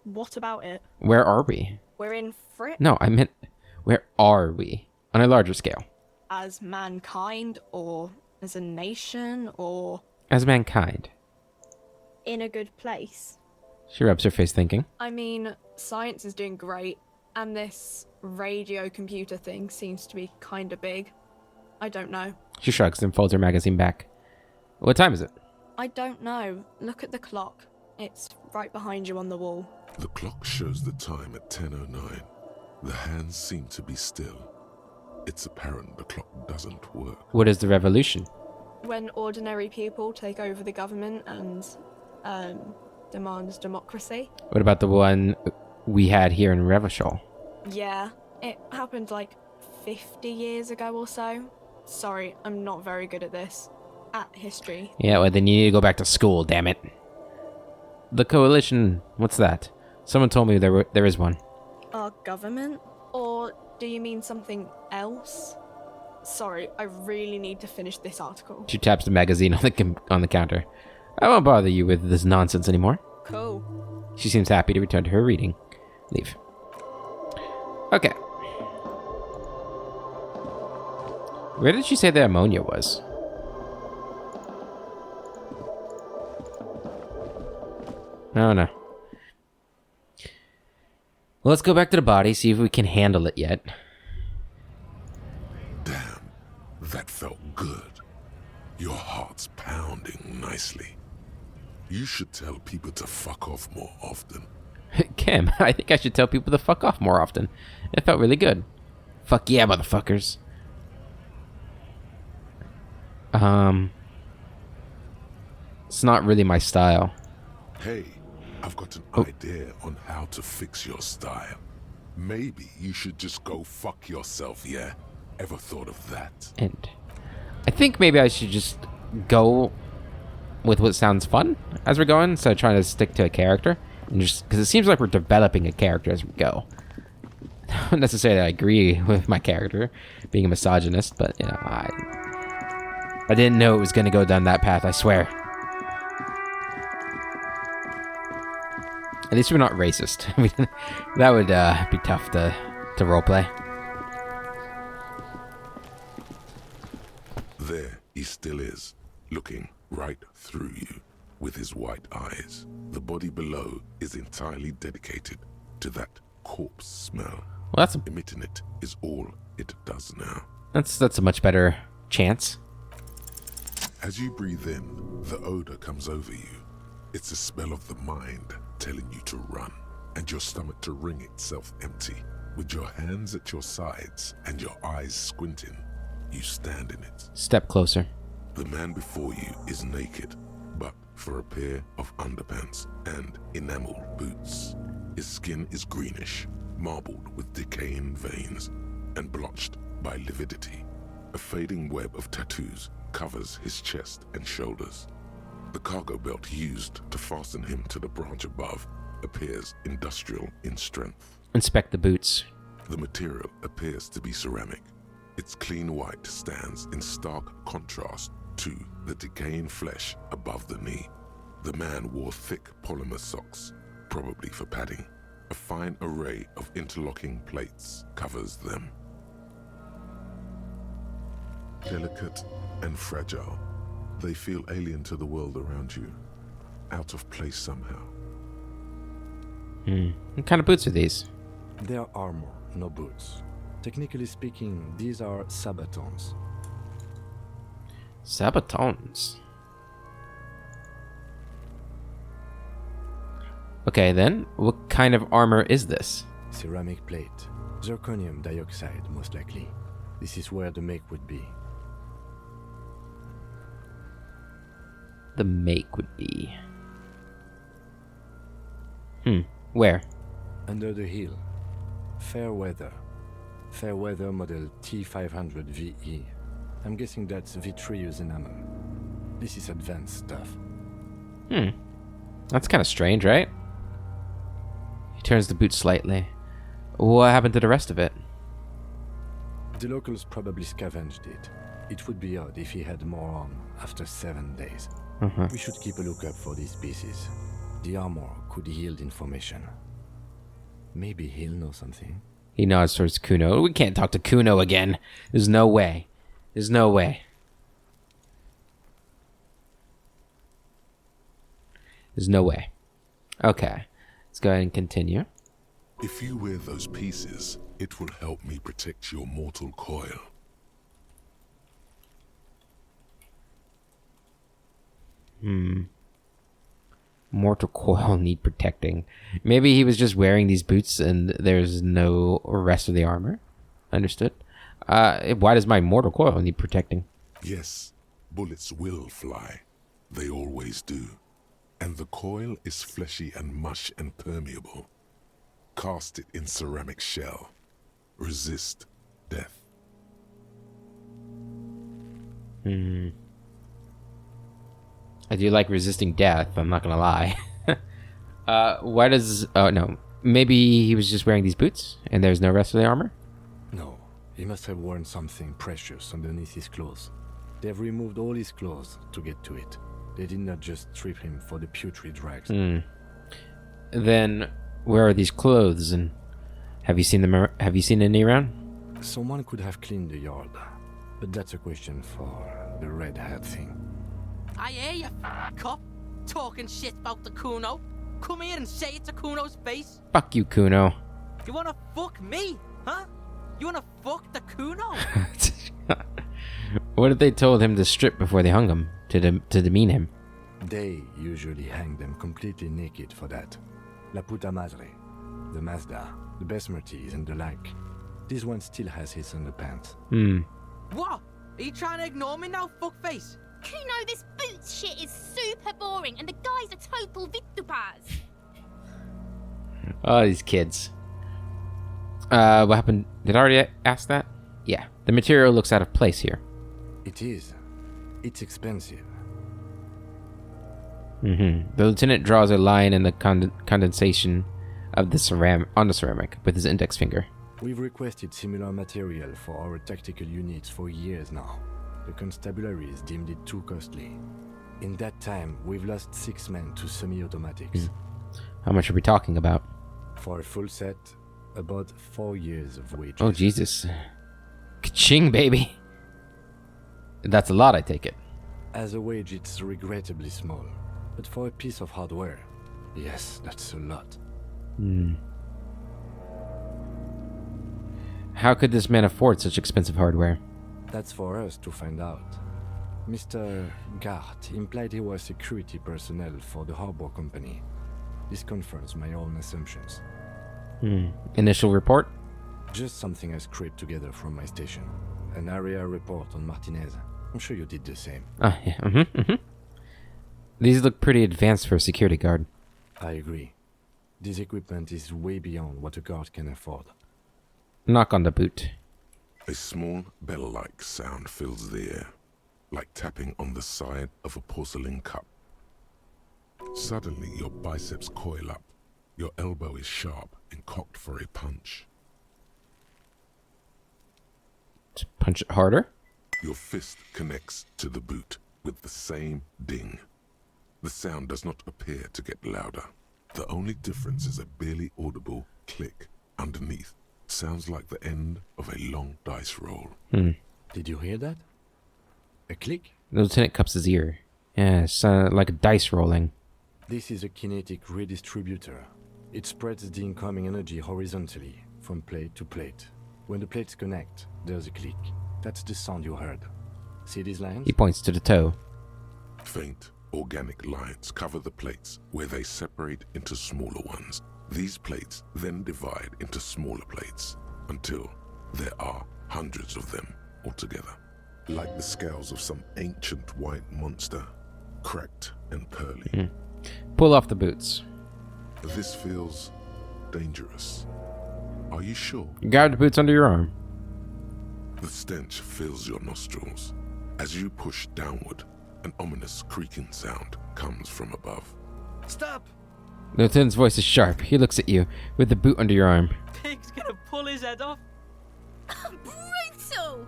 What about it? Where are we? We're in Frit No, I meant, where are we? On a larger scale. as mankind, or as a nation, or As mankind. in a good place. She rubs her face thinking. I mean, science is doing great, and this radio computer thing seems to be kinda big. I don't know. She shrugs and folds her magazine back. What time is it? I don't know. Look at the clock. It's right behind you on the wall. The clock shows the time at 10:09. The hands seem to be still. It's apparent the clock doesn't work. What is the revolution? When ordinary people take over the government and demand democracy. What about the one we had here in Revachol? Yeah, it happened like 50 years ago or so. Sorry, I'm not very good at this. At history. Yeah, well then you need to go back to school, damn it. The coalition, what's that? Someone told me there is one. Our government? Or do you mean something else? Sorry, I really need to finish this article. She taps the magazine on the counter. I won't bother you with this nonsense anymore. Cool. She seems happy to return to her reading. Leave. Okay. Where did she say the ammonia was? Oh no. Well, let's go back to the body, see if we can handle it yet. Damn, that felt good. Your heart's pounding nicely. You should tell people to fuck off more often. Kim, I think I should tell people to fuck off more often. It felt really good. Fuck yeah, motherfuckers. It's not really my style. Hey, I've got an idea on how to fix your style. Maybe you should just go fuck yourself, yeah? Ever thought of that? And I think maybe I should just go with what sounds fun as we're going, instead of trying to stick to a character. And just because it seems like we're developing a character as we go. I don't necessarily agree with my character being a misogynist, but you know, I didn't know it was going to go down that path, I swear. At least we're not racist. I mean, that would be tough to roleplay. There he still is, looking right through you with his white eyes. The body below is entirely dedicated to that corpse smell. Well, Emitting it is all it does now. that's a much better chance. As you breathe in, the odor comes over you. It's the smell of the mind telling you to run, and your stomach to wring itself empty. With your hands at your sides and your eyes squinting, you stand in it. Step closer. The man before you is naked, but for a pair of underpants and enamel boots. His skin is greenish, marbled with decaying veins, and blotched by lividity. A fading web of tattoos covers his chest and shoulders. The cargo belt used to fasten him to the branch above appears industrial in strength. Inspect the boots. The material appears to be ceramic. Its clean white stands in stark contrast to the decaying flesh above the knee. The man wore thick polymer socks, probably for padding. A fine array of interlocking plates covers them. Delicate and fragile, they feel alien to the world around you, out of place somehow. What kind of boots are these? They are armor, no boots. Technically speaking, these are sabatons. Sabatons. Okay, then. What kind of armor is this? Ceramic plate. Zirconium dioxide, most likely. This is where the make would be. The make would be. Where? Under the hill. Fair weather. Fair weather model T500 VE. I'm guessing that's vitreous enamel. This is advanced stuff. That's kind of strange, right? He turns the boot slightly. What happened to the rest of it? The locals probably scavenged it. It would be odd if he had more on after 7 days. We should keep a lookout for these pieces. The armor could yield information. Maybe he'll know something. He nods towards Kuno. We can't talk to Kuno again. There's no way. There's no way. There's no way. Okay. Let's go ahead and continue. If you wear those pieces, it will help me protect your mortal coil. Mortal coil need protecting. Maybe he was just wearing these boots and there's no rest of the armor. Understood. Why does my mortal coil need protecting? Yes, bullets will fly. They always do. And the coil is fleshy and mush and permeable. Cast it in ceramic shell. Resist death. I do like resisting death, I'm not gonna lie. Why does... Oh, no. Maybe he was just wearing these boots and there's no rest of the armor? No, he must have worn something precious underneath his clothes. They've removed all his clothes to get to it. They did not just strip him for the putrid rags. Then, where are these clothes and... Have you seen them? Have you seen any around? Someone could have cleaned the yard, but that's a question for the red hat thing. I hear you, cop, talking shit about the Kuno. Come here and say it to Kuno's face. Fuck you, Kuno. You wanna fuck me, huh? You wanna fuck the Kuno? What if they told him to strip before they hung him, to demean him? They usually hang them completely naked for that. La puta madre, the Mazda, the Besmerties and the like. This one still has his underpants. What? Are you trying to ignore me now, fuckface? Kuno, this boots shit is super boring, and the guy's a total vitupaz. Oh, these kids. What happened? Did I already ask that? Yeah. The material looks out of place here. It is. It's expensive. The lieutenant draws a line in the condensation of the ceramic with his index finger. We've requested similar material for our tactical units for years now. The constabularies deemed it too costly. In that time, we've lost 6 men to semi-automatics. How much are we talking about? For a full set, about 4 years of wages. Oh, Jesus. Ka-ching, baby. That's a lot, I take it. As a wage, it's regrettably small. But for a piece of hardware, yes, that's a lot. How could this man afford such expensive hardware? That's for us to find out. Mr. Gart implied he was security personnel for the harbor company. This confirms my own assumptions. Initial report? Just something I scraped together from my station. An area report on Martinez. I'm sure you did the same. Yeah. These look pretty advanced for a security guard. I agree. This equipment is way beyond what a guard can afford. Knock on the boot. A small bell-like sound fills the air, like tapping on the side of a porcelain cup. Suddenly, your biceps coil up. Your elbow is sharp and cocked for a punch. To punch it harder? Your fist connects to the boot with the same ding. The sound does not appear to get louder. The only difference is a barely audible click underneath. Sounds like the end of a long dice roll. Did you hear that? A click? The lieutenant cups his ear. Yeah, it's like a dice rolling. This is a kinetic redistributor. It spreads the incoming energy horizontally, from plate to plate. When the plates connect, there's a click. That's the sound you heard. See these lines? He points to the toe. Faint, organic lines cover the plates where they separate into smaller ones. These plates then divide into smaller plates until there are hundreds of them altogether. Like the scales of some ancient white monster, cracked and pearly. Pull off the boots. This feels dangerous. Are you sure? Guard the boots under your arm. The stench fills your nostrils. As you push downward, an ominous creaking sound comes from above. Stop! The lieutenant's voice is sharp. He looks at you with the boot under your arm. Pig's gonna pull his head off. Brutal!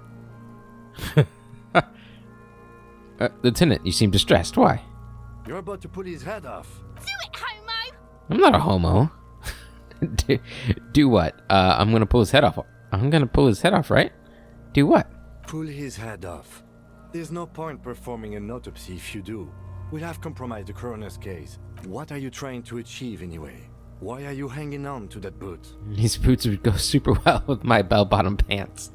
Lieutenant, you seem distressed. Why? You're about to pull his head off. Do it, homo! I'm not a homo. Do what? I'm gonna pull his head off. I'm gonna pull his head off, right? Do what? Pull his head off. There's no point performing an autopsy if you do. We'll have compromised the coroner's case. What are you trying to achieve anyway? Why are you hanging on to that boot? These boots would go super well with my bell-bottom pants.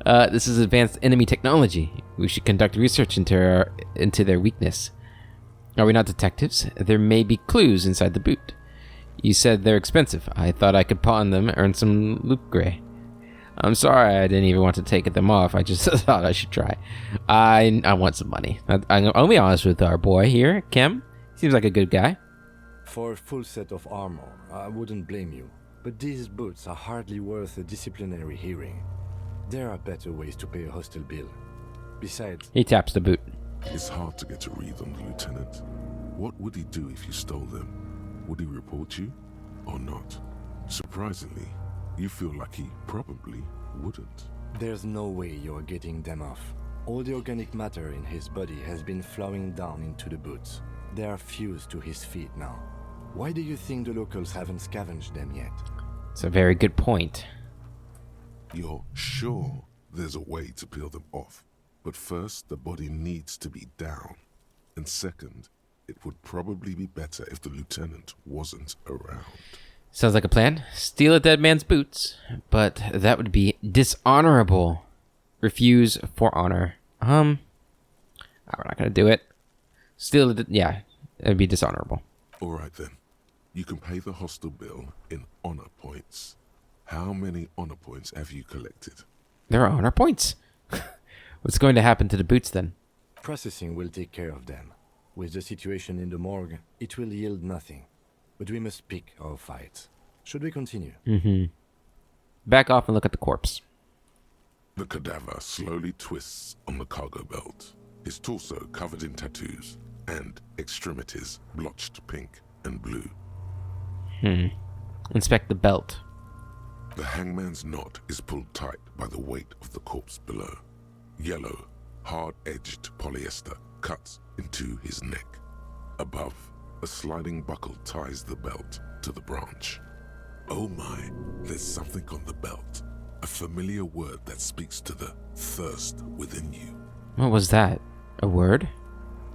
This is advanced enemy technology. We should conduct research into their weakness. Are we not detectives? There may be clues inside the boot. You said they're expensive. I thought I could pawn them, earn some loot gray. I'm sorry I didn't even want to take them off. I just thought I should try. I want some money. I'll be honest with our boy here, Kim. Seems like a good guy. For a full set of armor, I wouldn't blame you. But these boots are hardly worth a disciplinary hearing. There are better ways to pay a hostel bill. Besides... He taps the boot. It's hard to get a read on the lieutenant. What would he do if you stole them? Would he report you or not? Surprisingly, you feel like he probably wouldn't. There's no way you're getting them off. All the organic matter in his body has been flowing down into the boots. They are fused to his feet now. Why do you think the locals haven't scavenged them yet? It's a very good point. You're sure there's a way to peel them off, but first the body needs to be down. And second, it would probably be better if the lieutenant wasn't around. Sounds like a plan. Steal a dead man's boots, but that would be dishonorable. Refuse for honor. We're not gonna do it. Steal it. Yeah, it'd be dishonorable. All right then. You can pay the hostel bill in honor points. How many honor points have you collected? There are honor points. What's going to happen to the boots then? Processing will take care of them. With the situation in the morgue, it will yield nothing. But we must pick our fights. Should we continue? Back off and look at the corpse. The cadaver slowly twists on the cargo belt, his torso covered in tattoos, and extremities blotched pink and blue. Inspect the belt. The hangman's knot is pulled tight by the weight of the corpse below. Yellow, hard-edged polyester cuts into his neck. Above, a sliding buckle ties the belt to the branch. Oh my, there's something on the belt. A familiar word that speaks to the thirst within you. What was that? A word?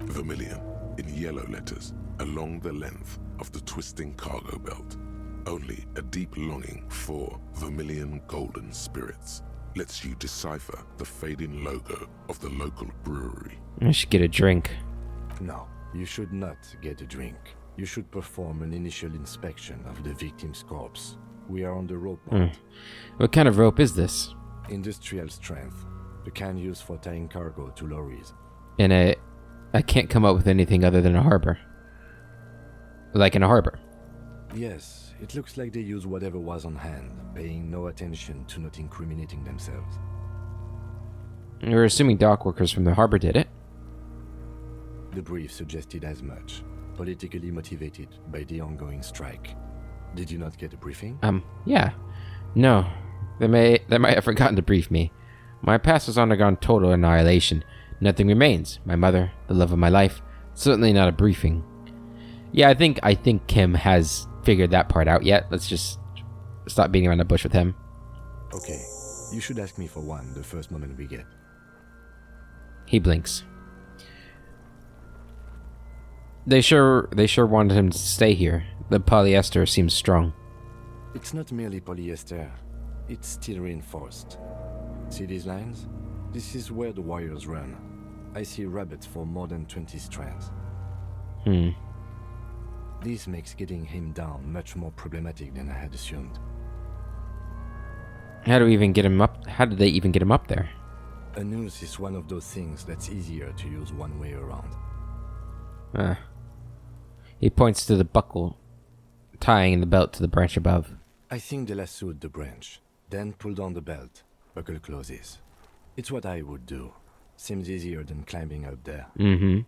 Vermilion, in yellow letters, along the length of the twisting cargo belt. Only a deep longing for vermilion golden spirits lets you decipher the fading logo of the local brewery. I should get a drink. No, you should not get a drink. You should perform an initial inspection of the victim's corpse. We are on the rope boat. What kind of rope is this? Industrial strength. The kind used for tying cargo to lorries. In I can't come up with anything other than a harbor. Like in a harbor. Yes, it looks like they use whatever was on hand, paying no attention to not incriminating themselves. We're assuming dock workers from the harbor did it. The brief suggested as much, politically motivated by the ongoing strike. Did you not get a briefing? Yeah. No. They might have forgotten to brief me. My past has undergone total annihilation. Nothing remains. My mother, the love of my life. Certainly not a briefing. Yeah, I think Kim has figured that part out yet. Let's just stop beating around the bush with him. Okay. You should ask me for one the first moment we get. He blinks. They sure wanted him to stay here. The polyester seems strong. It's not merely polyester. It's steel reinforced. See these lines? This is where the wires run. I see rabbits for more than 20 strands. This makes getting him down much more problematic than I had assumed. How do we even get him up? How did they even get him up there? A noose is one of those things that's easier to use one way around. He points to the buckle, tying the belt to the branch above. I think they lassoed the branch, then pulled on the belt. Buckle closes. It's what I would do. Seems easier than climbing up there. He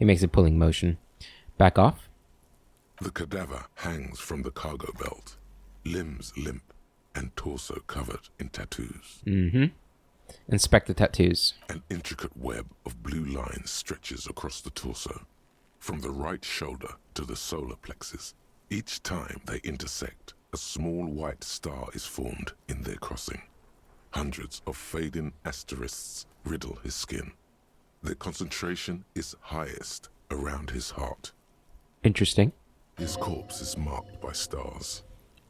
makes a pulling motion. Back off. The cadaver hangs from the cargo belt, limbs limp, and torso covered in tattoos. Mm-hmm. Inspect the tattoos. An intricate web of blue lines stretches across the torso, from the right shoulder to the solar plexus. Each time they intersect, a small white star is formed in their crossing. Hundreds of fading asterisks riddle his skin. Their concentration is highest around his heart. Interesting. His corpse is marked by stars,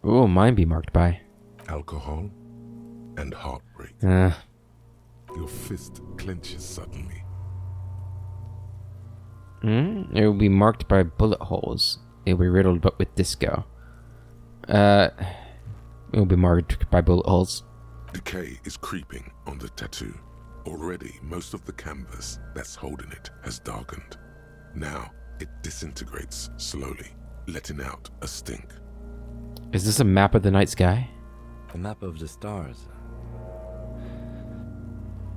Oh, mine be marked by. alcohol, and heartbreak. Your fist clenches suddenly. It will be marked by bullet holes. It will be riddled but with disco. It will be marked by bullet holes. Decay is creeping on the tattoo. Already, most of the canvas that's holding it has darkened. Now, it disintegrates slowly, letting out a stink. Is this a map of the night sky? A map of the stars.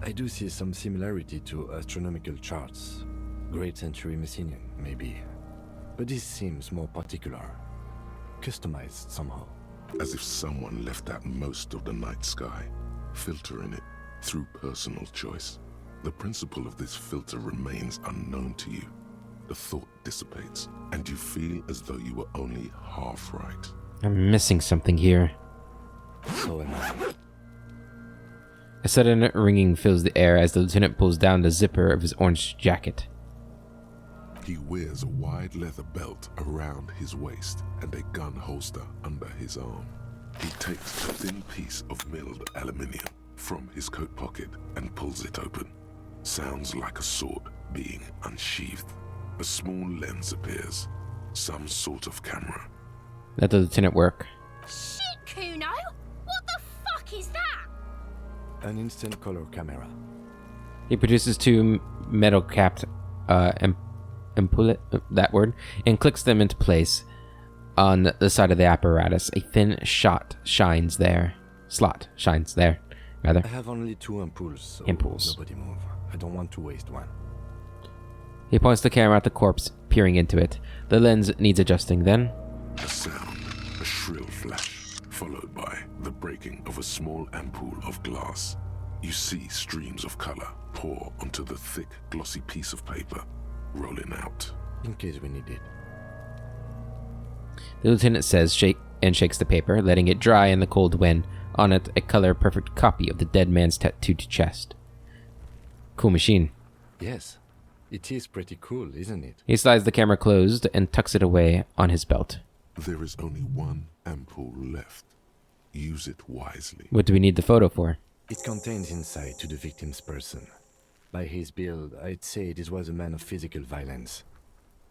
I do see some similarity to astronomical charts. Great century Messinian, maybe. But this seems more particular. Customized somehow. As if someone left out most of the night sky, filtering it through personal choice. The principle of this filter remains unknown to you. The thought dissipates, and you feel as though you were only half right. I'm missing something here. So am I. A sudden ringing fills the air as the lieutenant pulls down the zipper of his orange jacket. He wears a wide leather belt around his waist and a gun holster under his arm. He takes a thin piece of milled aluminium from his coat pocket and pulls it open. Sounds like a sword being unsheathed. A small lens appears. Some sort of camera. Let the lieutenant work. Shit, Kuno! What the fuck is that? An instant color camera. He produces two metal-capped that word, and clicks them into place on the side of the apparatus. A thin slot shines there. I have only 2 ampoules, so nobody move. I don't want to waste one. He points the camera at the corpse, peering into it. The lens needs adjusting then. A sound, a shrill flash, followed by the breaking of a small ampoule of glass. You see streams of color pour onto the thick, glossy piece of paper, rolling out. In case we need it. The lieutenant says, shakes the paper, letting it dry in the cold wind. On it, a color-perfect copy of the dead man's tattooed chest. Cool machine. Yes. It is pretty cool, isn't it? He slides the camera closed and tucks it away on his belt. There is only one ampoule left. Use it wisely. What do we need the photo for? It contains insight to the victim's person. By his build, I'd say this was a man of physical violence.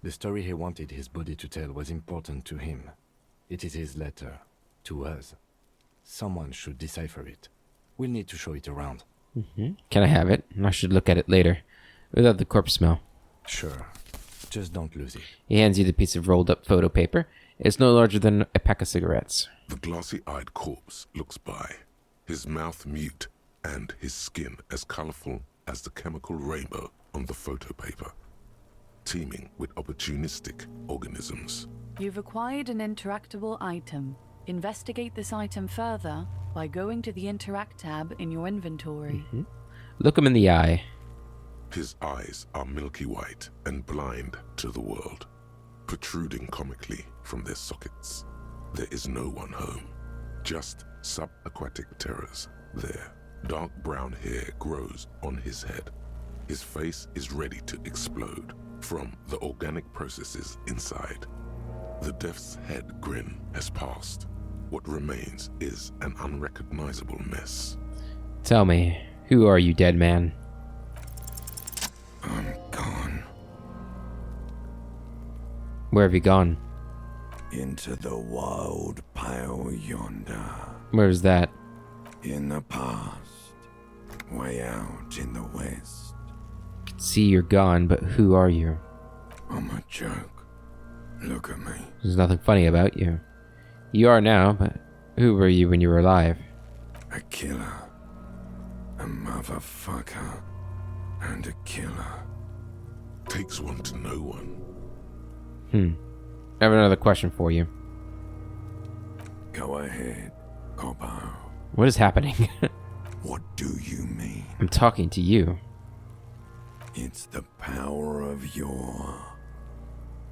The story he wanted his body to tell was important to him. It is his letter. To us. Someone should decipher it. We'll need to show it around. Can I have it? I should look at it later. Without the corpse smell. Sure. Just don't lose it. He hands you the piece of rolled up photo paper. It's no larger than a pack of cigarettes. The glossy-eyed corpse looks by, his mouth mute and his skin as colorful as the chemical rainbow on the photo paper, teeming with opportunistic organisms. You've acquired an interactable item. Investigate this item further by going to the Interact tab in your inventory. Look him in the eye. His eyes are milky white and blind to the world, protruding comically from their sockets. There is no one home, just subaquatic terrors there. Dark brown hair grows on his head. His face is ready to explode from the organic processes inside. The death's head grin has passed. What remains is an unrecognizable mess. Tell me, who are you, dead man? I'm gone. Where have you gone? Into the wild pale yonder. Where's that? In the past. Way out in the west. I can see you're gone, but who are you? I'm a joke. Look at me. There's nothing funny about you. You are now, but who were you when you were alive? A killer. A motherfucker. And a killer. Takes one to know one. I have another question for you. Go ahead. Coppo, What is happening? what do you mean? I'm talking to you. It's the power of your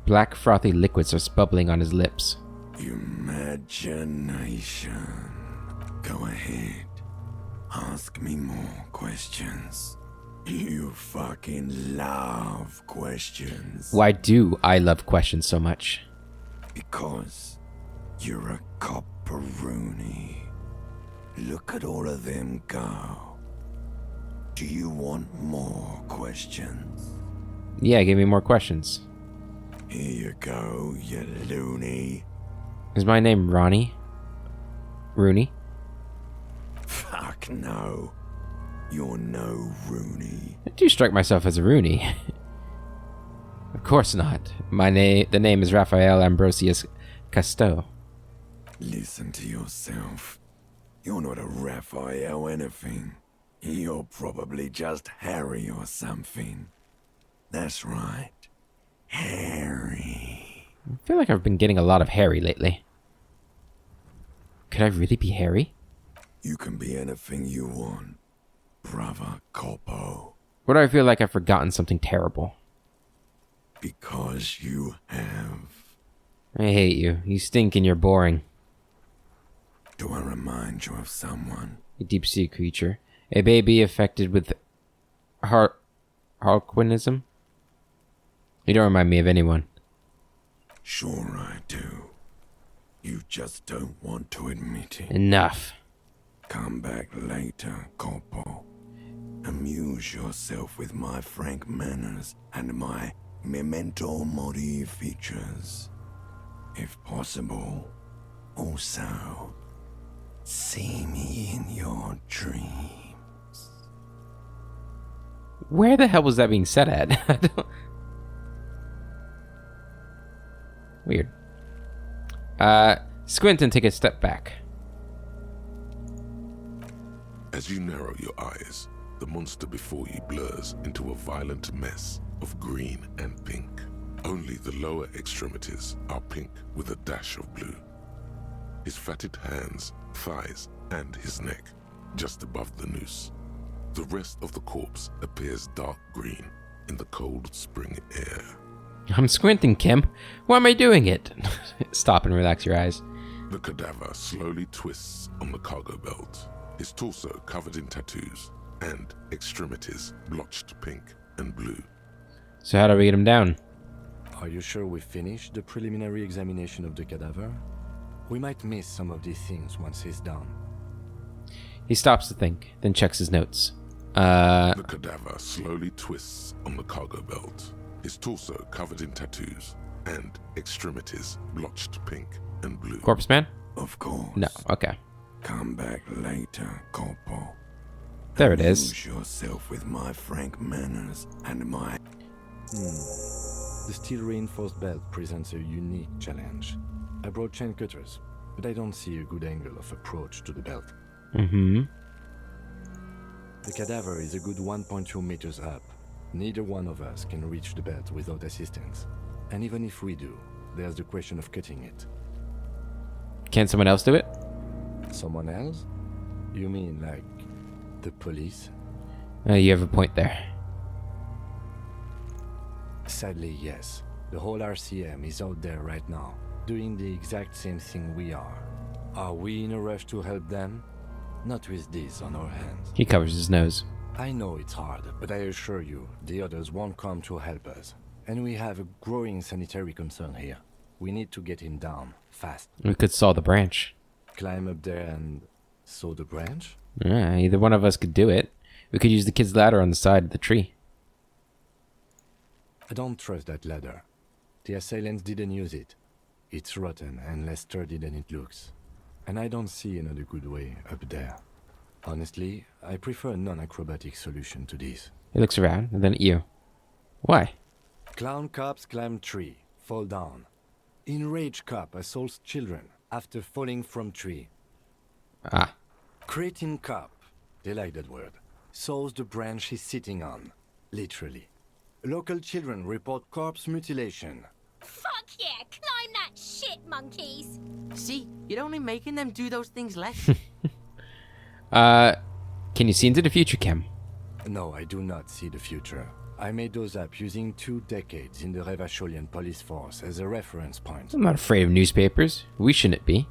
Black frothy liquids are bubbling on his lips. imagination. Go ahead. Ask me more questions. You fucking love questions. Why do I love questions so much? Because you're a copperoonie. Look at all of them go. Do you want more questions? Yeah, give me more questions. Here you go, you loony. Is my name Ronnie? Rooney? Fuck no. You're no Rooney. I do strike myself as a Rooney. Of course not. The name is Raphael Ambrosius Casteau. Listen to yourself. You're not a Raphael anything. You're probably just Harry or something. That's right. Harry. I feel like I've been getting a lot of Harry lately. Could I really be Harry? You can be anything you want, brother Coppo. Or do I feel like I've forgotten something terrible? Because you have. I hate you. You stink and you're boring. Do I remind you of someone? A deep sea creature. A baby affected with Harlequinism? You don't remind me of anyone. Sure I do. You just don't want to admit it. Enough. Come back later, Corpo. Amuse yourself with my frank manners and my memento mori features. If possible, also, see me in your dreams. Where the hell was that being said at? Weird. Squint and take a step back. As you narrow your eyes, the monster before you blurs into a violent mess of green and pink. Only the lower extremities are pink with a dash of blue. His fatted hands, thighs, and his neck just above the noose. The rest of the corpse appears dark green in the cold spring air. I'm squinting, Kim. Why am I doing it? Stop and relax your eyes. The cadaver slowly twists on the cargo belt, his torso covered in tattoos, and extremities blotched pink and blue. So how do we get him down? Are you sure we finished the preliminary examination of the cadaver? We might miss some of these things once he's done. He stops to think, then checks his notes. The cadaver slowly twists on the cargo belt, his torso covered in tattoos, and extremities blotched pink and blue. Corpse man? Of course. No, okay. Come back later, Corpo. There it is. Amuse yourself with my frank manners and my... The steel reinforced belt presents a unique challenge. I brought chain cutters, but I don't see a good angle of approach to the belt. Mm-hmm. The cadaver is a good 1.2 meters up. Neither one of us can reach the belt without assistance. And even if we do, there's the question of cutting it. Can someone else do it? Someone else? You mean like the police? You have a point there. Sadly, yes. The whole RCM is out there right now, doing the exact same thing we are. Are we in a rush to help them? Not with this on our hands. He covers his nose. I know it's hard, but I assure you, the others won't come to help us. And we have a growing sanitary concern here. We need to get him down, fast. We could saw the branch. Climb up there and saw the branch? Yeah, either one of us could do it. We could use the kid's ladder on the side of the tree. I don't trust that ladder. The assailants didn't use it. It's rotten and less sturdy than it looks. And I don't see another good way up there. Honestly, I prefer a non-acrobatic solution to this. He looks around, and then at you. Why? Clown cops climb tree, fall down. Enraged cop assaults children after falling from tree. Ah. Cretin cop, they like that word, saws the branch he's sitting on. Literally. Local children report corpse mutilation. Fuck Fuck yeah, climb that shit, monkeys. See, you're only making them do those things less. Can you see into the future, Kim? No, I do not see the future. I made those up using 2 decades in the Revacholian police force as a reference point. I'm not afraid of newspapers. We shouldn't be.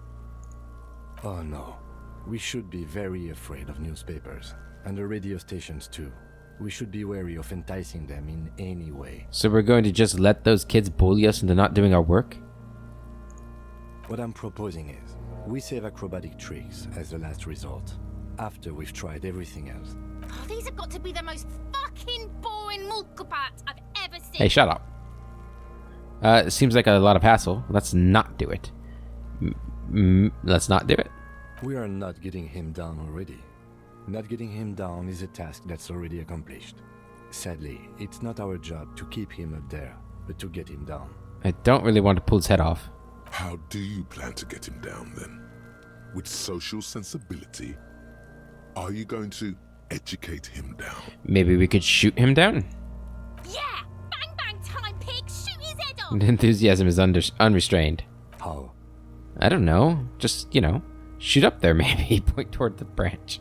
Oh no. We should be very afraid of newspapers. And the radio stations too. We should be wary of enticing them in any way. So we're going to just let those kids bully us into not doing our work? What I'm proposing is, we save acrobatic tricks as the last resort, after we've tried everything else. Oh, these have got to be the most fucking boring mulkapats I've ever seen. Hey, shut up. It seems like a lot of hassle. Let's not do it. Let's not do it. We are not getting him down already. Not getting him down is a task that's already accomplished. Sadly, it's not our job to keep him up there, but to get him down. I don't really want to pull his head off. How do you plan to get him down then? With social sensibility? Are you going to educate him down? Maybe we could shoot him down? Yeah! Bang bang time, pig! Shoot his head off! The enthusiasm is unrestrained. How? I don't know. Just, shoot up there maybe. Point toward the branch.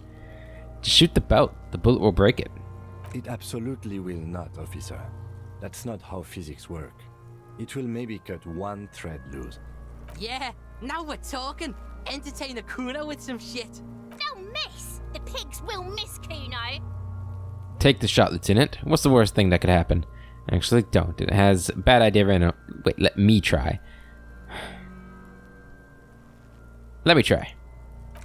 Just shoot the belt. The bullet will break it. It absolutely will not, officer. That's not how physics work. It will maybe cut 1 thread loose. Yeah, now we're talking. Entertain a Kuno with some shit. They'll miss! The pigs will miss Kuno! Take the shot, Lieutenant. What's the worst thing that could happen? Actually, don't. It has a bad idea right now. Wait, let me try. Let me try.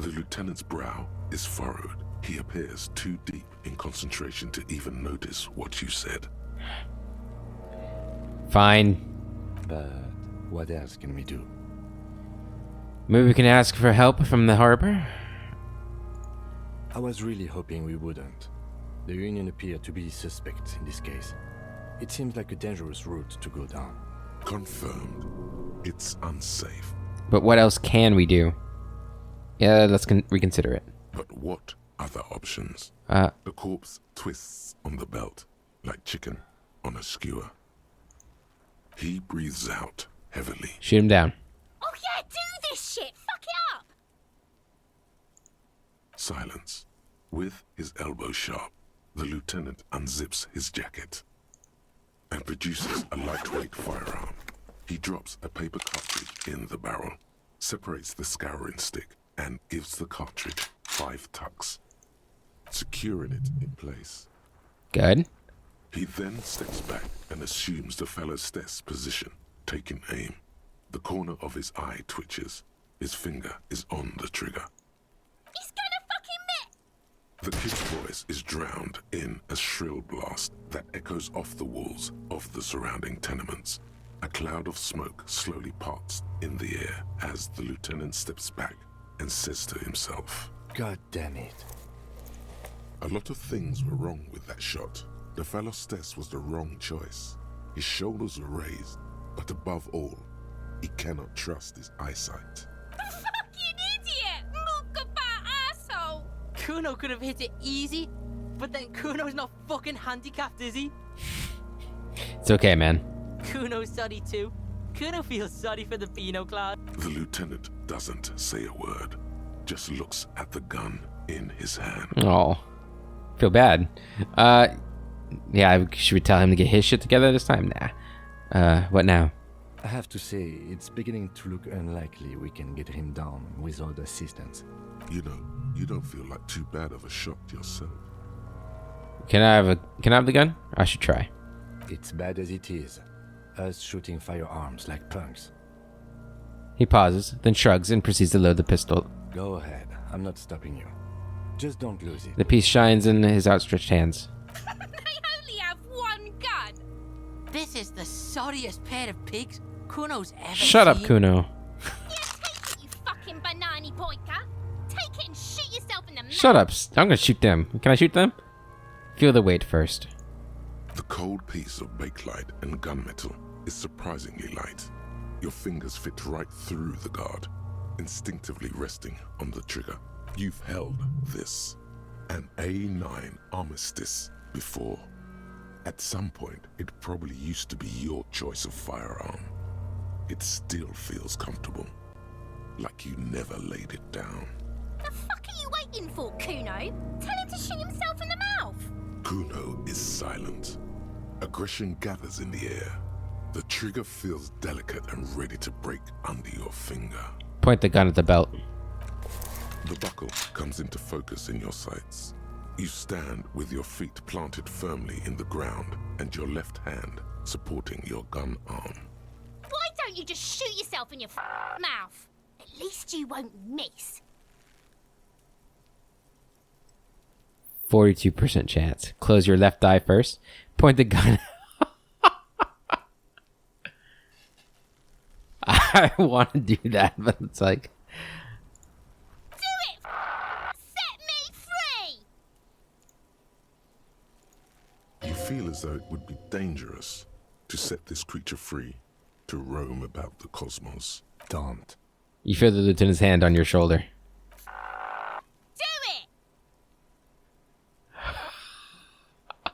The lieutenant's brow is furrowed. He appears too deep in concentration to even notice what you said. Fine. But what else can we do? Maybe we can ask for help from the harbor? I was really hoping we wouldn't. The Union appeared to be suspect in this case. It seems like a dangerous route to go down. Confirmed. It's unsafe. But what else can we do? Yeah, let's reconsider it. But what other options? The corpse twists on the belt, like chicken on a skewer. He breathes out heavily. Shoot him down. Oh yeah, do this shit! Fuck it up! Silence. With his elbow sharp, the lieutenant unzips his jacket and produces a lightweight firearm. He drops a paper cartridge in the barrel, separates the scouring stick, and gives the cartridge 5 tucks, securing it in place. Good. He then steps back and assumes the fellow's position, taking aim. The corner of his eye twitches. His finger is on the trigger. He's gonna fucking miss! The kid's voice is drowned in a shrill blast that echoes off the walls of the surrounding tenements. A cloud of smoke slowly parts in the air as the lieutenant steps back and says to himself, God damn it. A lot of things were wrong with that shot. The fellow's was the wrong choice. His shoulders were raised, but above all, he cannot trust his eyesight. Fucking idiot! Mulkabat asshole! Kuno could have hit it easy, but then Kuno's not fucking handicapped, is he? It's okay, man. Kuno's sorry too. Kuno feels sorry for the Beano class. The lieutenant doesn't say a word, just looks at the gun in his hand. Oh. Feel bad. Yeah, should we tell him to get his shit together this time? Nah. What now? I have to say, it's beginning to look unlikely we can get him down without assistance. You know, you don't feel like too bad of a shot yourself. Can I have the gun? I should try. It's bad as it is. Us shooting firearms like punks. He pauses, then shrugs and proceeds to load the pistol. Go ahead. I'm not stopping you. Just don't lose it. The piece shines in his outstretched hands. They only have 1 gun! This is the sorriest pair of pigs Kuno's ever Shut up, seen. Kuno. Yeah, take it, you fucking banana pointer! Take it and shoot yourself in the mouth! Shut up. I'm gonna shoot them. Can I shoot them? Feel the weight first. The cold piece of bakelite and gunmetal is surprisingly light. Your fingers fit right through the guard, instinctively resting on the trigger. You've held this, an A9 Armistice, before. At some point, it probably used to be your choice of firearm. it still feels comfortable. Like you never laid it down. The fuck are you waiting for, Kuno? Tell him to shoot himself in the mouth. Kuno is silent. Aggression gathers in the air. The trigger feels delicate and ready to break under your finger. Point the gun at the belt. The buckle comes into focus in your sights. You stand with your feet planted firmly in the ground and your left hand supporting your gun arm. Why don't you just shoot yourself in your mouth? At least you won't miss. 42% chance. Close your left eye first. Point the gun. I want to do that, but it's like... Do it! Set me free! You feel as though it would be dangerous to set this creature free to roam about the cosmos. Don't. You feel the lieutenant's hand on your shoulder. Do it!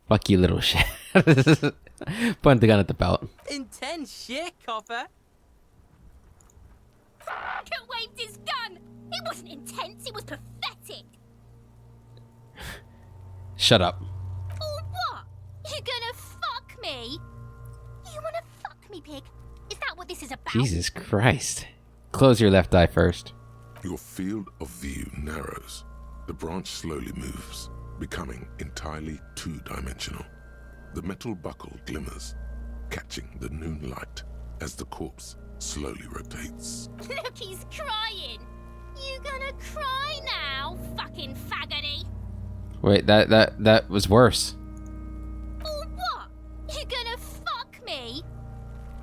Fuck you, little shit. Point the gun at the belt. Intense shit, copper. Kurt waved his gun. It wasn't intense, it was pathetic. Shut up. Or what? You gonna fuck me? You wanna fuck me, pig? Is that what this is about? Jesus Christ. Close your left eye first. Your field of view narrows. The branch slowly moves, becoming entirely two-dimensional. The metal buckle glimmers, catching the noon light as the corpse slowly rotates. Look, he's crying. You gonna cry now, fucking faggoty? Wait, that was worse. Or what? You gonna fuck me?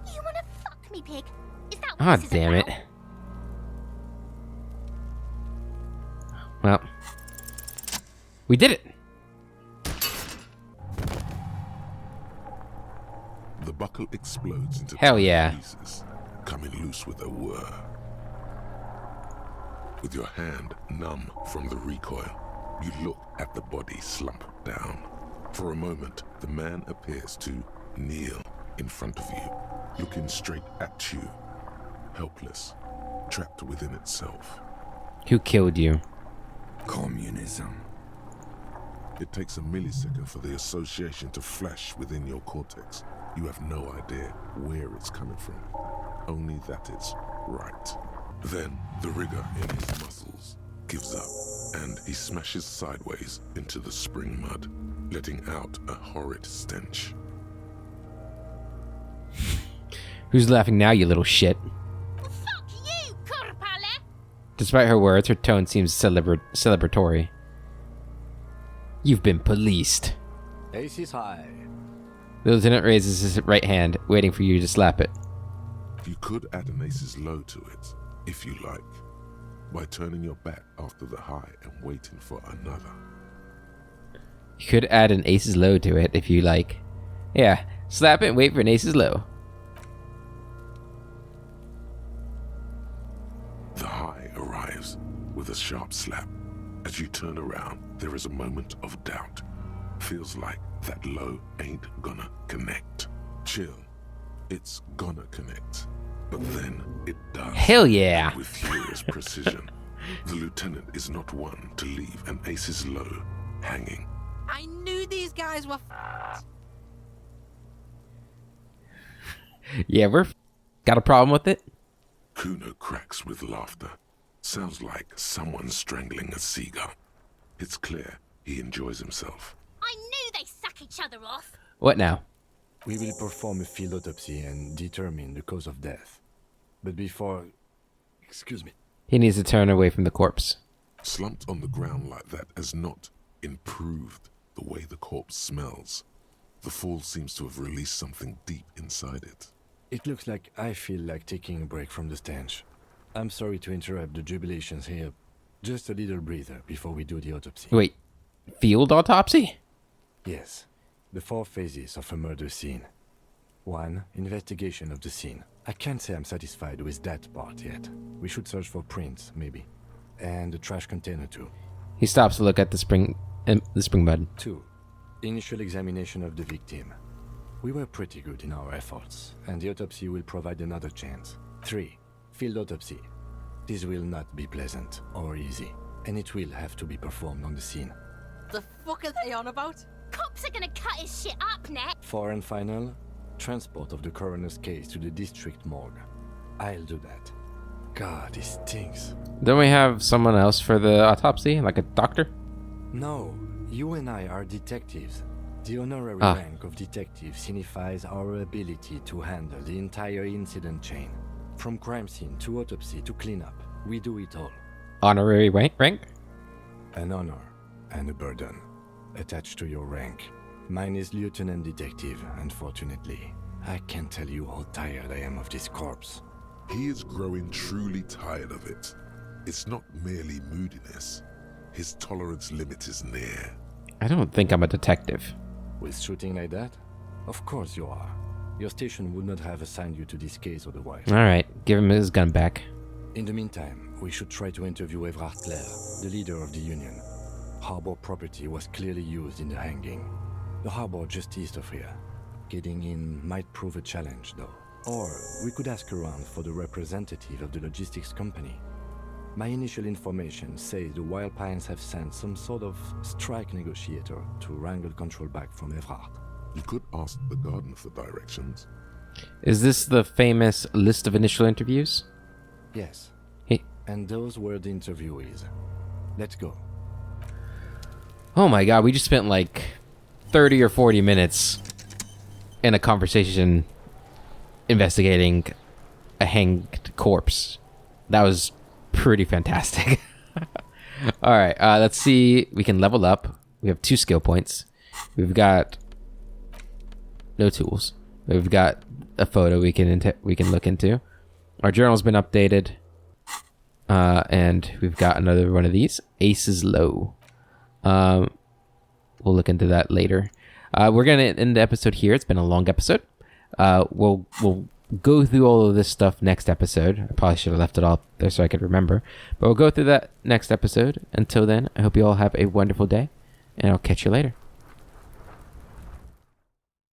You wanna fuck me, pig? Is that what Ah, this is damn it. about? Well, we did it. The buckle explodes into Hell tiny yeah. pieces, coming loose with a whir. With your hand numb from the recoil, you look at the body slump down. For a moment, the man appears to kneel in front of you, looking straight at you, helpless, trapped within itself. Who killed you? Communism. It takes a millisecond for the association to flash within your cortex. You have no idea where it's coming from, only that it's right. Then the rigor in his muscles gives up, and he smashes sideways into the spring mud, letting out a horrid stench. Who's laughing now, you little shit? Fuck you, Kurpale! Despite her words, her tone seems celebratory. You've been policed. Ace is high. The lieutenant raises his right hand, waiting for you to slap it. You could add an ace's low to it, if you like, by turning your back after the high and waiting for another. You could add an ace's low to it if you like. Yeah, slap it and wait for an ace's low. The high arrives with a sharp slap. As you turn around, there is a moment of doubt. Feels like that low ain't gonna connect. Chill. It's gonna connect. But then it does. Hell yeah. And with furious precision. The lieutenant is not one to leave an ace's low hanging. I knew these guys were Yeah, got a problem with it? Kuno cracks with laughter. Sounds like someone strangling a seagull. It's clear he enjoys himself. I knew they suck each other off. What now? We will perform a field autopsy and determine the cause of death. But before... Excuse me. He needs to turn away from the corpse. Slumped on the ground like that has not improved the way the corpse smells. The fall seems to have released something deep inside it. It looks like I feel like taking a break from the stench. I'm sorry to interrupt the jubilations here. Just a little breather before we do the autopsy. Wait, field autopsy? Yes. The 4 phases of a murder scene. 1. Investigation of the scene. I can't say I'm satisfied with that part yet. We should search for prints, maybe. And the trash container too. He stops to look at the spring mud. 2. Initial examination of the victim. We were pretty good in our efforts, and the autopsy will provide another chance. 3. Field autopsy. This will not be pleasant or easy, and it will have to be performed on the scene. The fuck are they on about? Cops are gonna cut his shit up, Net. 4 and final, transport of the coroner's case to the district morgue. I'll do that. God, this stinks. Don't we have someone else for the autopsy, like a doctor? No, you and I are detectives. The honorary rank of detective signifies our ability to handle the entire incident chain. From crime scene to autopsy to cleanup, we do it all. Honorary rank? An honor and a burden attached to your rank. Mine is Lieutenant Detective, unfortunately. I can't tell you how tired I am of this corpse. He is growing truly tired of it. It's not merely moodiness. His tolerance limit is near. I don't think I'm a detective. With shooting like that? Of course you are. Your station would not have assigned you to this case otherwise. Alright, give him his gun back. In the meantime, we should try to interview Evrard Clare, the leader of the Union. Harbor property was clearly used in the hanging. The harbor just east of here. Getting in might prove a challenge, though. Or we could ask around for the representative of the logistics company. My initial information says the Wild Pines have sent some sort of strike negotiator to wrangle control back from Evrard. You could ask the garden for directions. Is this the famous list of initial interviews? Yes. Hey. And those were the interviewees. Let's go. Oh my god, we just spent like 30 or 40 minutes in a conversation investigating a hanged corpse. That was pretty fantastic. Alright, let's see. We can level up. We have 2 skill points. We've got no tools. We've got a photo we can look into. Our journal's been updated. And we've got another one of these. Ace is low. We'll look into that later. We're gonna end the episode here. It's been a long episode. We'll go through all of this stuff next episode. I probably should have left it all there so I could remember. But we'll go through that next episode. Until then, I hope you all have a wonderful day, and I'll catch you later.